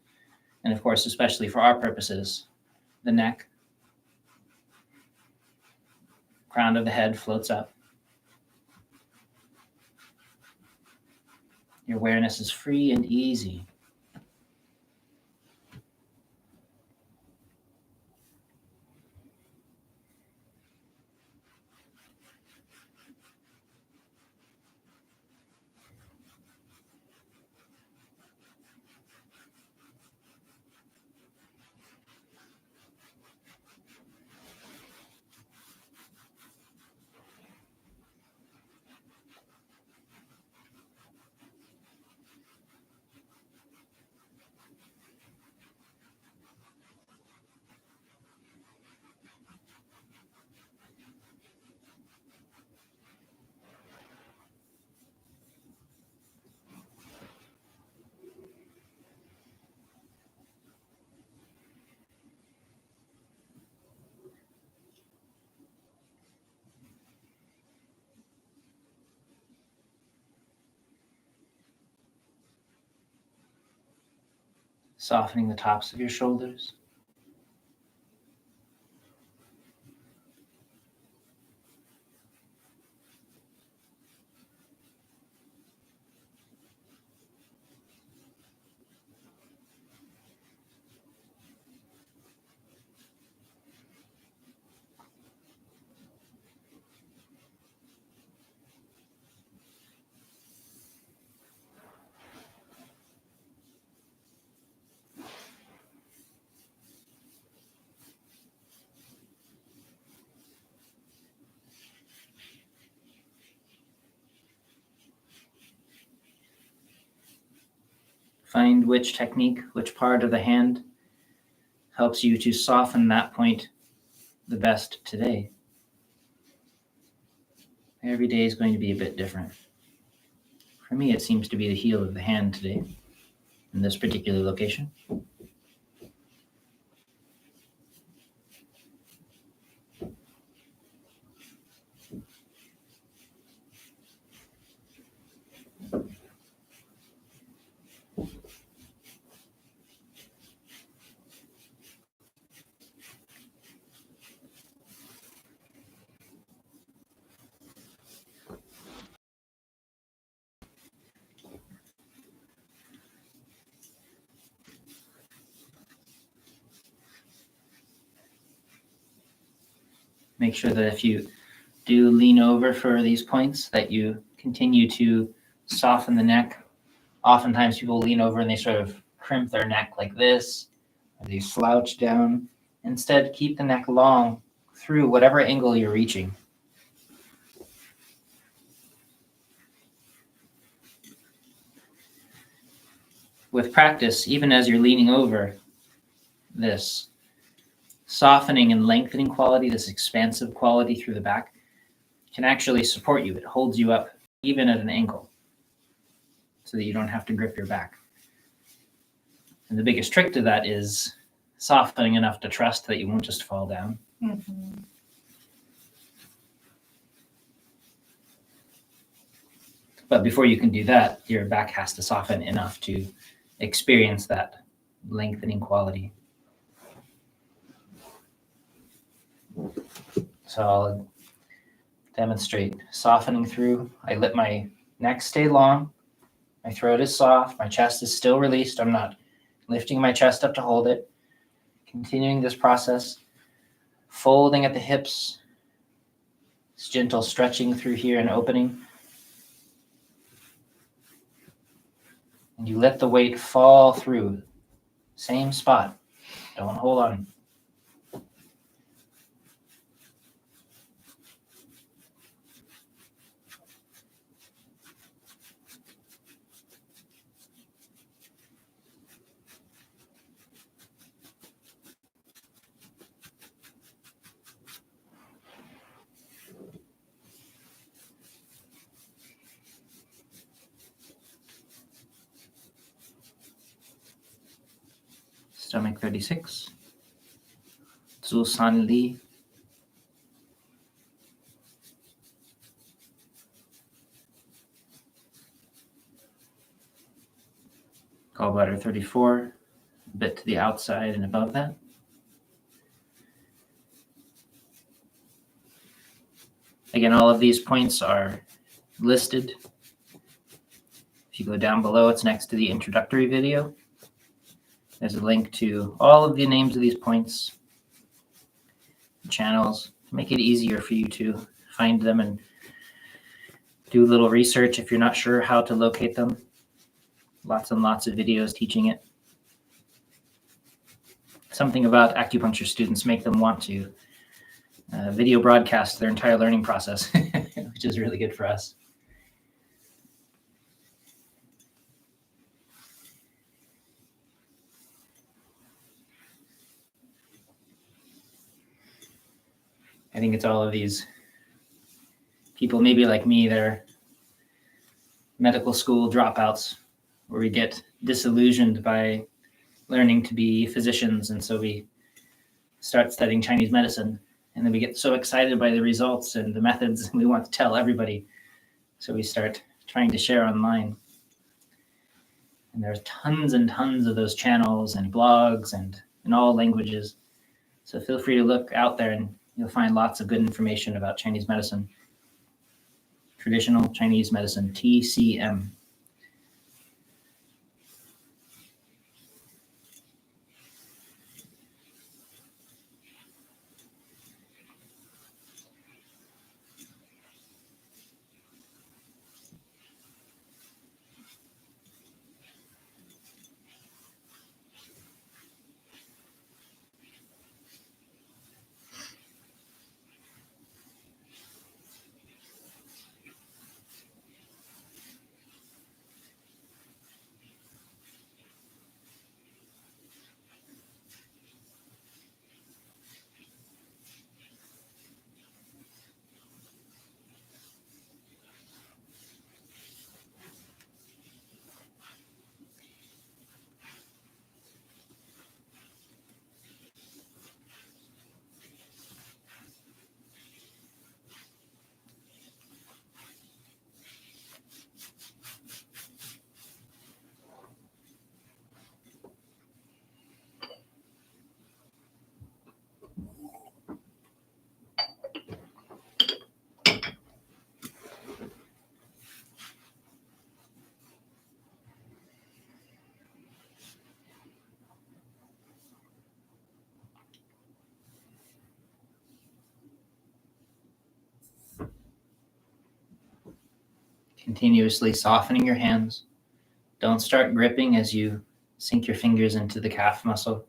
And of course, especially for our purposes, the neck. Crown of the head floats up. Your awareness is free and easy. Softening the tops of your shoulders. Find which technique, which part of the hand helps you to soften that point the best today. Every day is going to be a bit different. For me, it seems to be the heel of the hand today in this particular location. Make sure that if you do lean over for these points, that you continue to soften the neck. Oftentimes people lean over and they sort of crimp their neck like this, or they slouch down. Instead, keep the neck long through whatever angle you're reaching. With practice, even as you're leaning over, this softening and lengthening quality, this expansive quality through the back, can actually support you. It holds you up even at an angle so that you don't have to grip your back. And the biggest trick to that is softening enough to trust that you won't just fall down. Mm-hmm. But before you can do that, your back has to soften enough to experience that lengthening quality. So I'll demonstrate softening through. I let my neck stay long. My throat is soft. My chest is still released. I'm not lifting my chest up to hold it. Continuing this process, folding at the hips, this gentle stretching through here and opening. And you let the weight fall through. Same spot. Don't hold on. Stomach 36. Zu San Li. Gallbladder 34, a bit to the outside and above that. Again, all of these points are listed. If you go down below, it's next to the introductory video. There's a link to all of the names of these points, channels, to make it easier for you to find them and do a little research if you're not sure how to locate them. Lots and lots of videos teaching it. Something about acupuncture students make them want to video broadcast their entire learning process, which is really good for us. I think it's all of these people, maybe like me, they're medical school dropouts, where we get disillusioned by learning to be physicians. And so we start studying Chinese medicine. And then we get so excited by the results and the methods, and we want to tell everybody. So we start trying to share online. And there's tons and tons of those channels and blogs and in all languages. So feel free to look out there and you'll find lots of good information about Chinese medicine. Traditional Chinese medicine, TCM. Continuously softening your hands. Don't start gripping as you sink your fingers into the calf muscle.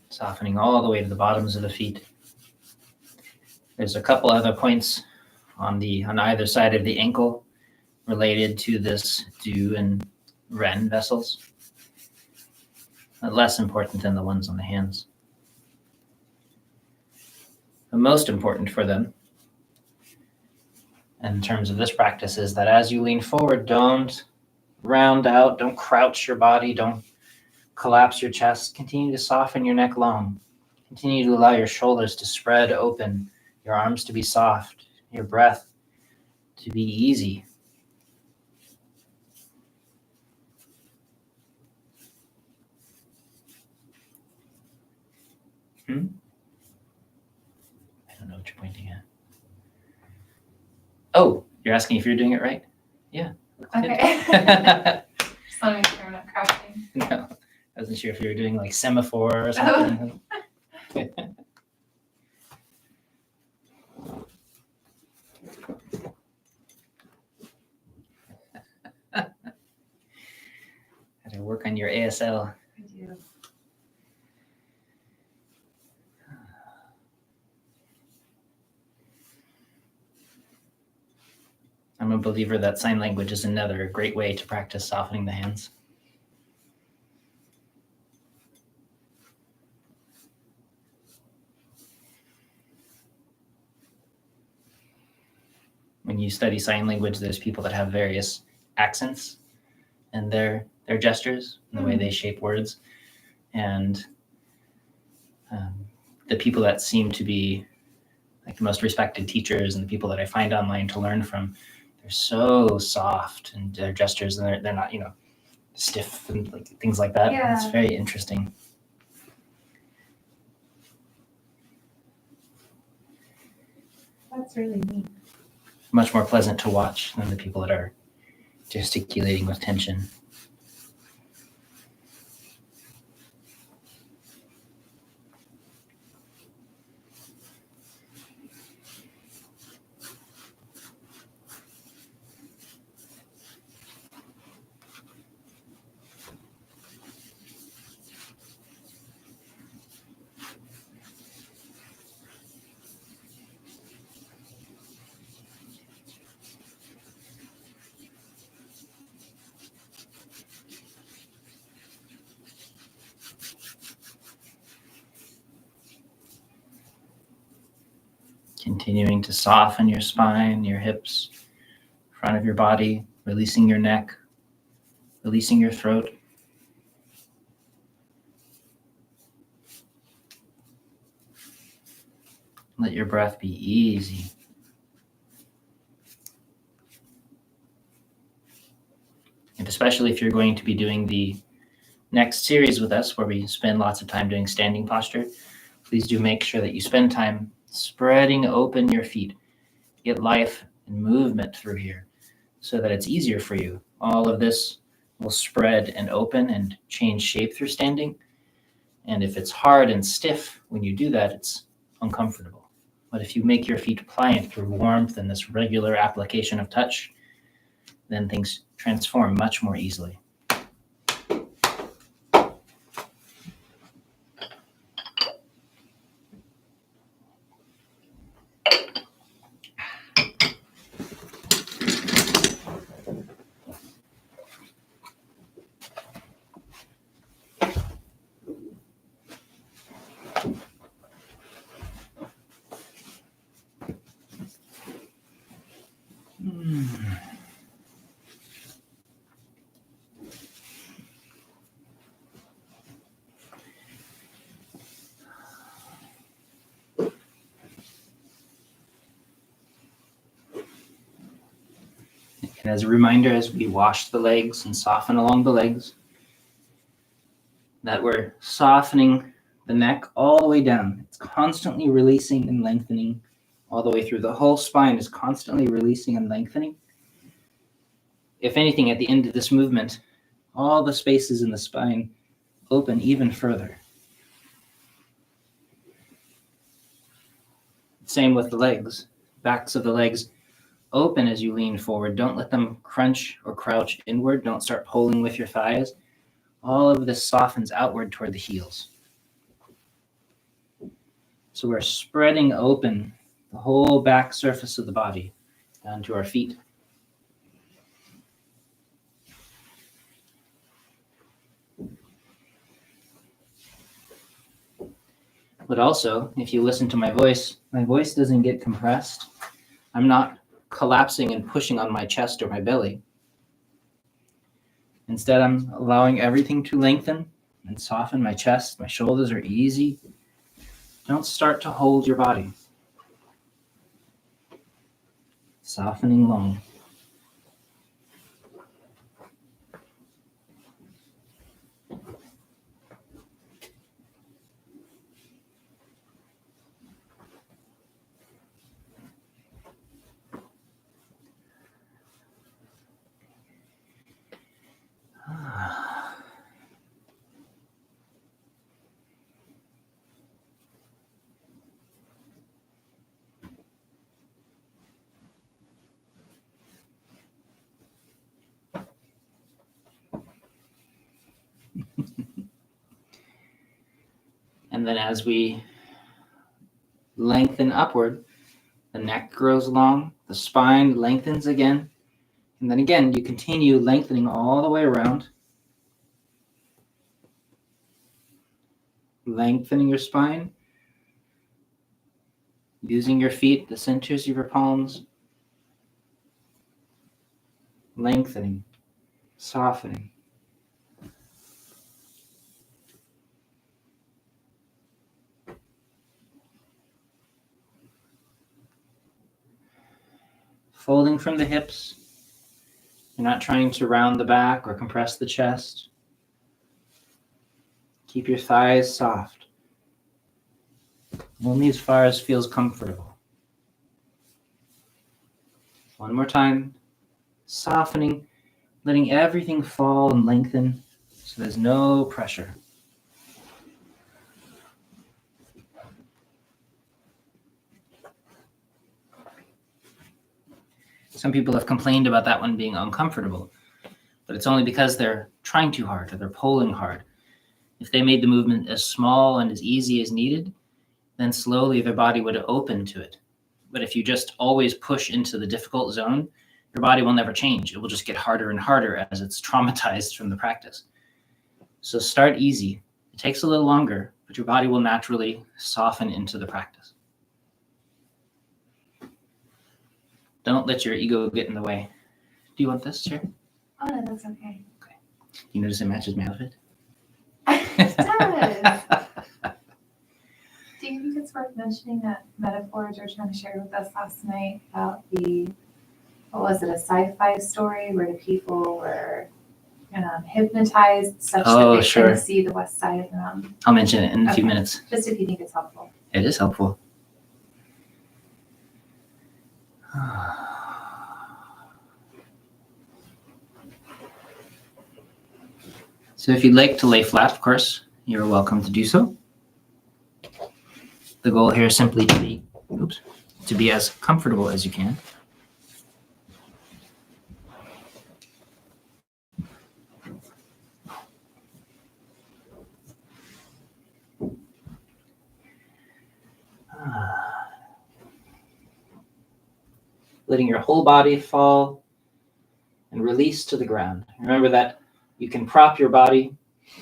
Softening all the way to the bottoms of the feet. There's a couple other points on either side of the ankle related to this Du and Ren vessels, but less important than the ones on the hands. The most important for them in terms of this practice is that as you lean forward, don't round out, don't crouch your body, don't collapse your chest. Continue to soften your neck long. Continue to allow your shoulders to spread open, your arms to be soft, your breath to be easy. I don't know what you're pointing at. Oh, you're asking if you're doing it right? Yeah. Okay. Just want to make sure I'm not crouching. No, I wasn't sure if you were doing like semaphore or something. Gotta work on your ASL. I do. I'm a believer that sign language is another great way to practice softening the hands. When you study sign language, there's people that have various accents in their gestures and the way they shape words. And the people that seem to be like the most respected teachers and the people that I find online to learn from, they're so soft in their gestures, and they're not, stiff and like things like that. Yeah. It's very interesting. That's really neat. Much more pleasant to watch than the people that are gesticulating with tension. Continuing to soften your spine, your hips, front of your body, releasing your neck, releasing your throat. Let your breath be easy. And especially if you're going to be doing the next series with us, where we spend lots of time doing standing posture, please do make sure that you spend time spreading open your feet. Get life and movement through here so that it's easier for you. All of this will spread and open and change shape through standing. And if it's hard and stiff when you do that, it's uncomfortable. But if you make your feet pliant through warmth and this regular application of touch, then things transform much more easily. And as a reminder, as we wash the legs and soften along the legs, that we're softening the neck all the way down. It's constantly releasing and lengthening all the way through. The whole spine is constantly releasing and lengthening. If anything, at the end of this movement, all the spaces in the spine open even further. Same with the legs. Backs of the legs open as you lean forward. Don't let them crunch or crouch inward. Don't start pulling with your thighs. All of this softens outward toward the heels. So we're spreading open the whole back surface of the body down to our feet. But also, if you listen to my voice doesn't get compressed. I'm not collapsing and pushing on my chest or my belly. Instead, I'm allowing everything to lengthen and soften. My chest, my shoulders are easy. Don't start to hold your body. Softening long. And then as we lengthen upward, the neck grows long, the spine lengthens again, and then again, you continue lengthening all the way around. Lengthening your spine, using your feet, the centers of your palms, lengthening, softening. Folding from the hips. You're not trying to round the back or compress the chest. Keep your thighs soft. Only as far as feels comfortable. One more time. Softening, letting everything fall and lengthen so there's no pressure. Some people have complained about that one being uncomfortable, but it's only because they're trying too hard or they're pulling hard. If they made the movement as small and as easy as needed, then slowly their body would open to it. But if you just always push into the difficult zone, your body will never change. It will just get harder and harder as it's traumatized from the practice. So start easy. It takes a little longer, but your body will naturally soften into the practice. Don't let your ego get in the way. Do you want this chair? Oh, no, that's okay. Okay. You notice it matches my outfit? It does. Do you think it's worth mentioning that metaphor Georgiana shared with us last night about what was it, a sci-fi story where the people were hypnotized such that they couldn't see the west side of the mountain? I'll mention it in a few minutes. Just if you think it's helpful. It is helpful. So if you'd like to lay flat, of course, you're welcome to do so. The goal here is simply to be as comfortable as you can. Letting your whole body fall and release to the ground. Remember that you can prop your body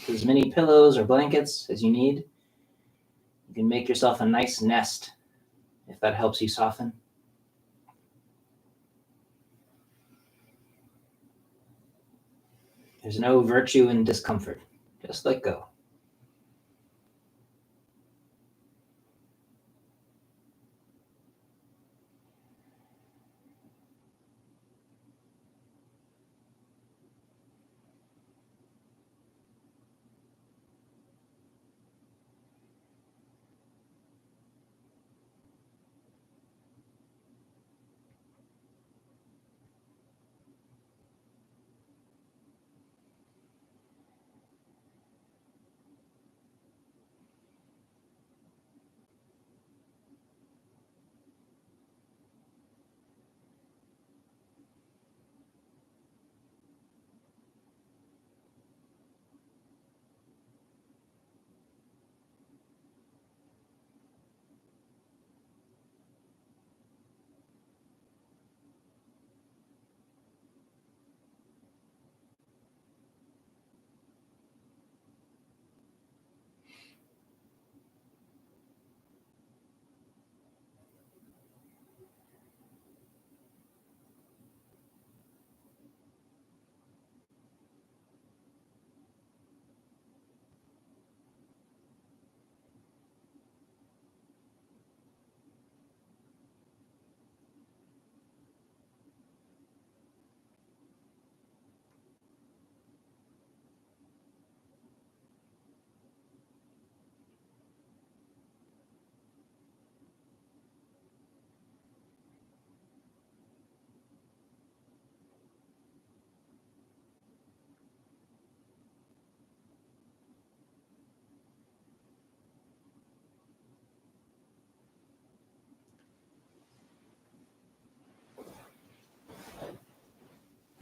with as many pillows or blankets as you need. You can make yourself a nice nest if that helps you soften. There's no virtue in discomfort. Just let go.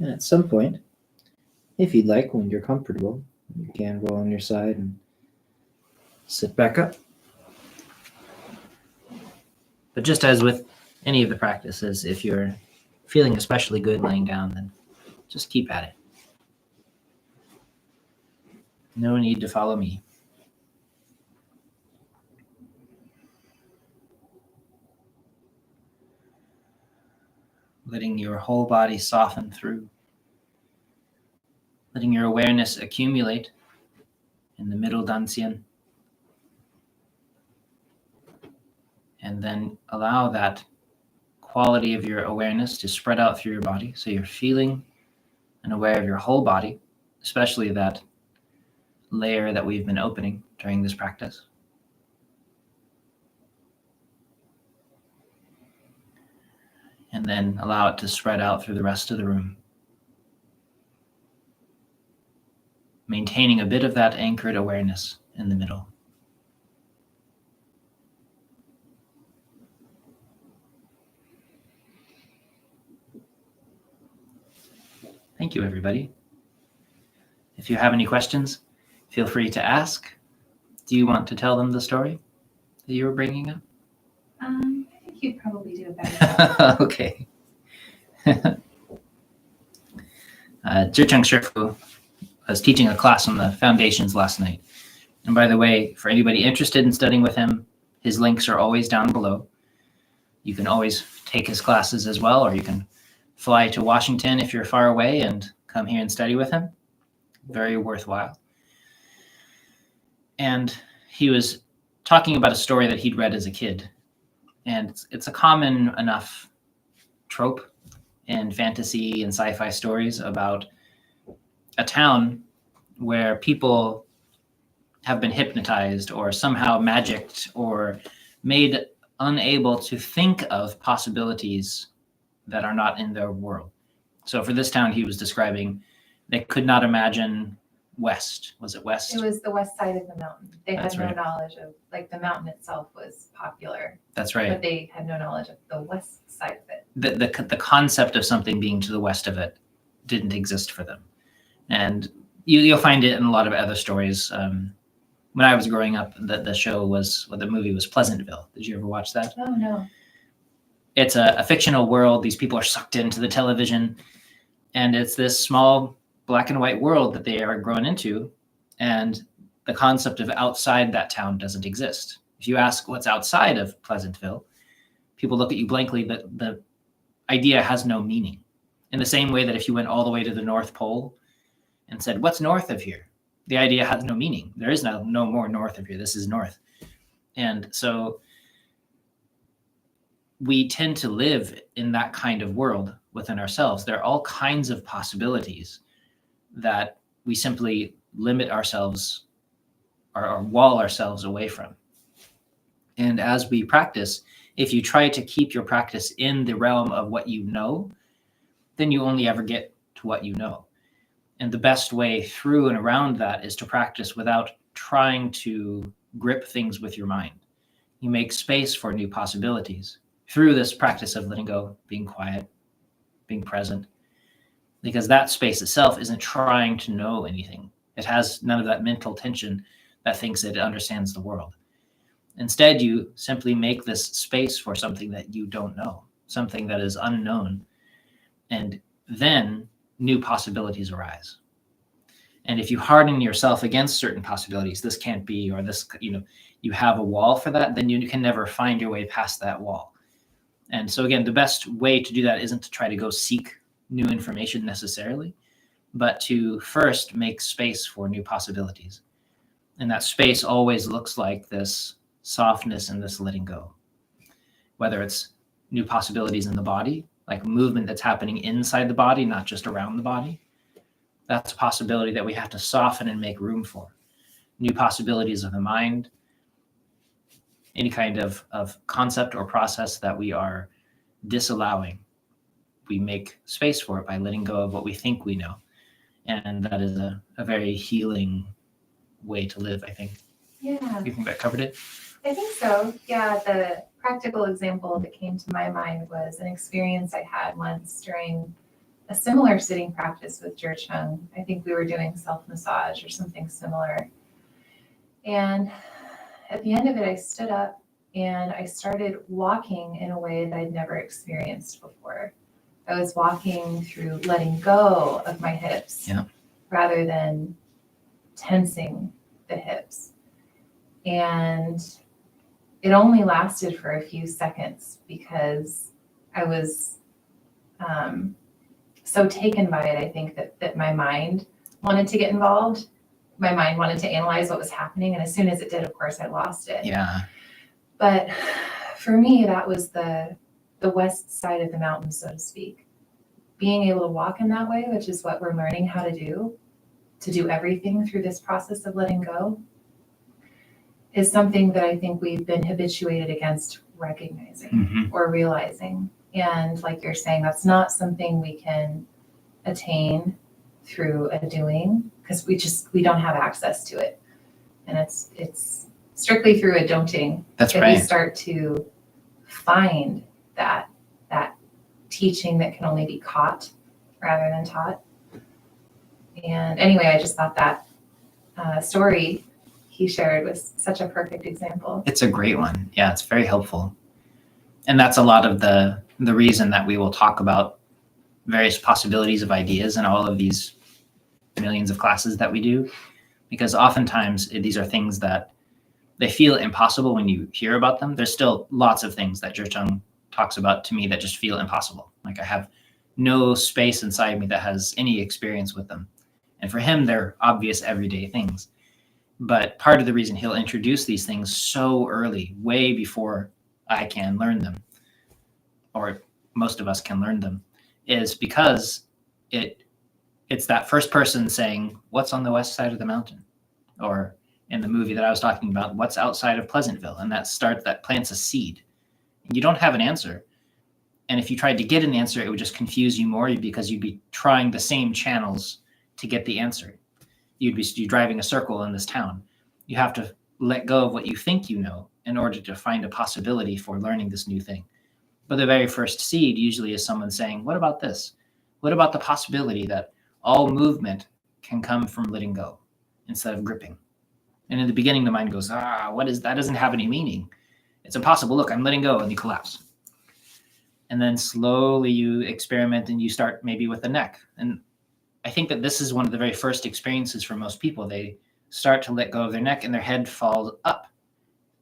And at some point, if you'd like, when you're comfortable, you can roll on your side and sit back up. But just as with any of the practices, if you're feeling especially good laying down, then just keep at it. No need to follow me. Letting your whole body soften through. Letting your awareness accumulate in the middle dantian. And then allow that quality of your awareness to spread out through your body. So you're feeling and aware of your whole body, especially that layer that we've been opening during this practice. And then allow it to spread out through the rest of the room. Maintaining a bit of that anchored awareness in the middle. Thank you, everybody. If you have any questions, feel free to ask. Do you want to tell them the story that you were bringing up? I think you'd probably do a better job. Okay. ZhiCheng Shifu was teaching a class on the foundations last night. And by the way, for anybody interested in studying with him, his links are always down below. You can always take his classes as well, or you can fly to Washington if you're far away and come here and study with him. Very worthwhile. And he was talking about a story that he'd read as a kid. And it's a common enough trope in fantasy and sci-fi stories about a town where people have been hypnotized or somehow magicked or made unable to think of possibilities that are not in their world. So for this town he was describing, they could not imagine west. Was it west? It was the west side of the mountain. They That's had no right. knowledge of, like, the mountain itself was popular, That's right. but they had no knowledge of the west side of it. The concept of something being to the west of it didn't exist for them. And you'll find it in a lot of other stories. When I was growing up, the movie was Pleasantville. Did you ever watch that? Oh, no. It's a fictional world. These people are sucked into the television, and it's this small black and white world that they are grown into. And the concept of outside that town doesn't exist. If you ask what's outside of Pleasantville, people look at you blankly, but the idea has no meaning. In the same way that if you went all the way to the North Pole and said, what's north of here? The idea has no meaning. There is no more north of here. This is north. And so we tend to live in that kind of world within ourselves. There are all kinds of possibilities that we simply limit ourselves or wall ourselves away from. And as we practice, if you try to keep your practice in the realm of what you know, then you only ever get to what you know. And the best way through and around that is to practice without trying to grip things with your mind. You make space for new possibilities through this practice of letting go, being quiet, being present, because that space itself isn't trying to know anything. It has none of that mental tension that thinks it understands the world. Instead, you simply make this space for something that you don't know, something that is unknown. And then new possibilities arise. And if you harden yourself against certain possibilities, this can't be, or this, you have a wall for that, then you can never find your way past that wall. And so again, the best way to do that isn't to try to go seek new information necessarily, but to first make space for new possibilities. And that space always looks like this softness and this letting go, whether it's new possibilities in the body, like movement that's happening inside the body, not just around the body. That's a possibility that we have to soften and make room for. New possibilities of the mind, any kind of concept or process that we are disallowing, we make space for it by letting go of what we think we know. And that is a very healing way to live, I think. Yeah. You think that covered it? I think so. Yeah, the practical example that came to my mind was an experience I had once during a similar sitting practice with ZhiCheng. I think we were doing self-massage or something similar. And at the end of it, I stood up and I started walking in a way that I'd never experienced before. I was walking through letting go of my hips rather than tensing the hips. And it only lasted for a few seconds because I was so taken by it, I think, that my mind wanted to get involved. My mind wanted to analyze what was happening. And as soon as it did, of course, I lost it. Yeah. But for me, that was the west side of the mountain, so to speak. Being able to walk in that way, which is what we're learning how to do everything through this process of letting go, is something that I think we've been habituated against recognizing or realizing. And like you're saying, that's not something we can attain through a doing because we don't have access to it. And it's strictly through a don'ting that we start to find that teaching that can only be caught rather than taught. And anyway, I just thought that story he shared was such a perfect example. It's a great one. Yeah, it's very helpful. And that's a lot of the reason that we will talk about various possibilities of ideas in all of these millions of classes that we do, because oftentimes these are things that they feel impossible when you hear about them. There's still lots of things that ZhiCheng talks about to me that just feel impossible. Like I have no space inside me that has any experience with them. And for him, they're obvious everyday things. But part of the reason he'll introduce these things so early, way before I can learn them, or most of us can learn them, is because it's that first person saying, what's on the west side of the mountain? Or in the movie that I was talking about, what's outside of Pleasantville? And that plants a seed. You don't have an answer. And if you tried to get an answer, it would just confuse you more because you'd be trying the same channels to get the answer. you'd be driving a circle in this town. You have to let go of what you think you know in order to find a possibility for learning this new thing. But the very first seed usually is someone saying, what about this? What about the possibility that all movement can come from letting go instead of gripping? And in the beginning, the mind goes, what is that? Doesn't have any meaning. It's impossible. Look, I'm letting go, and you collapse. And then slowly you experiment and you start maybe with the neck. And I think that this is one of the very first experiences for most people. They start to let go of their neck and their head falls up,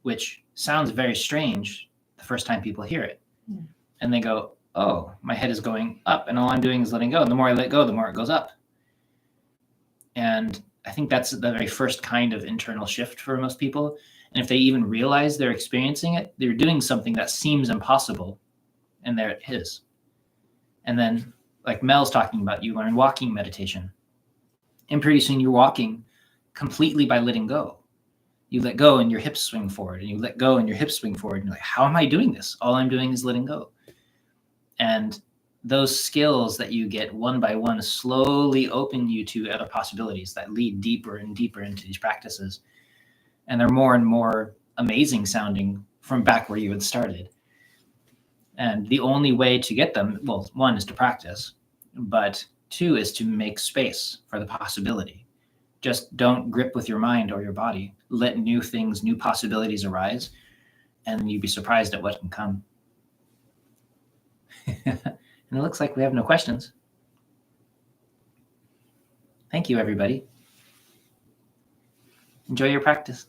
which sounds very strange the first time people hear it. Yeah. And they go, oh, my head is going up and all I'm doing is letting go. And the more I let go, the more it goes up. And I think that's the very first kind of internal shift for most people. And if they even realize they're experiencing it, they're doing something that seems impossible, and there it is. And then, like Mel's talking about, you learn walking meditation. And pretty soon you're walking completely by letting go. You let go and your hips swing forward, and you let go and your hips swing forward. And you're like, how am I doing this? All I'm doing is letting go. And those skills that you get one by one slowly open you to other possibilities that lead deeper and deeper into these practices. And they're more and more amazing sounding from back where you had started. And the only way to get them, well, one is to practice, but two is to make space for the possibility. Just don't grip with your mind or your body. Let new things, new possibilities arise, and you'd be surprised at what can come. And it looks like we have no questions. Thank you, everybody. Enjoy your practice.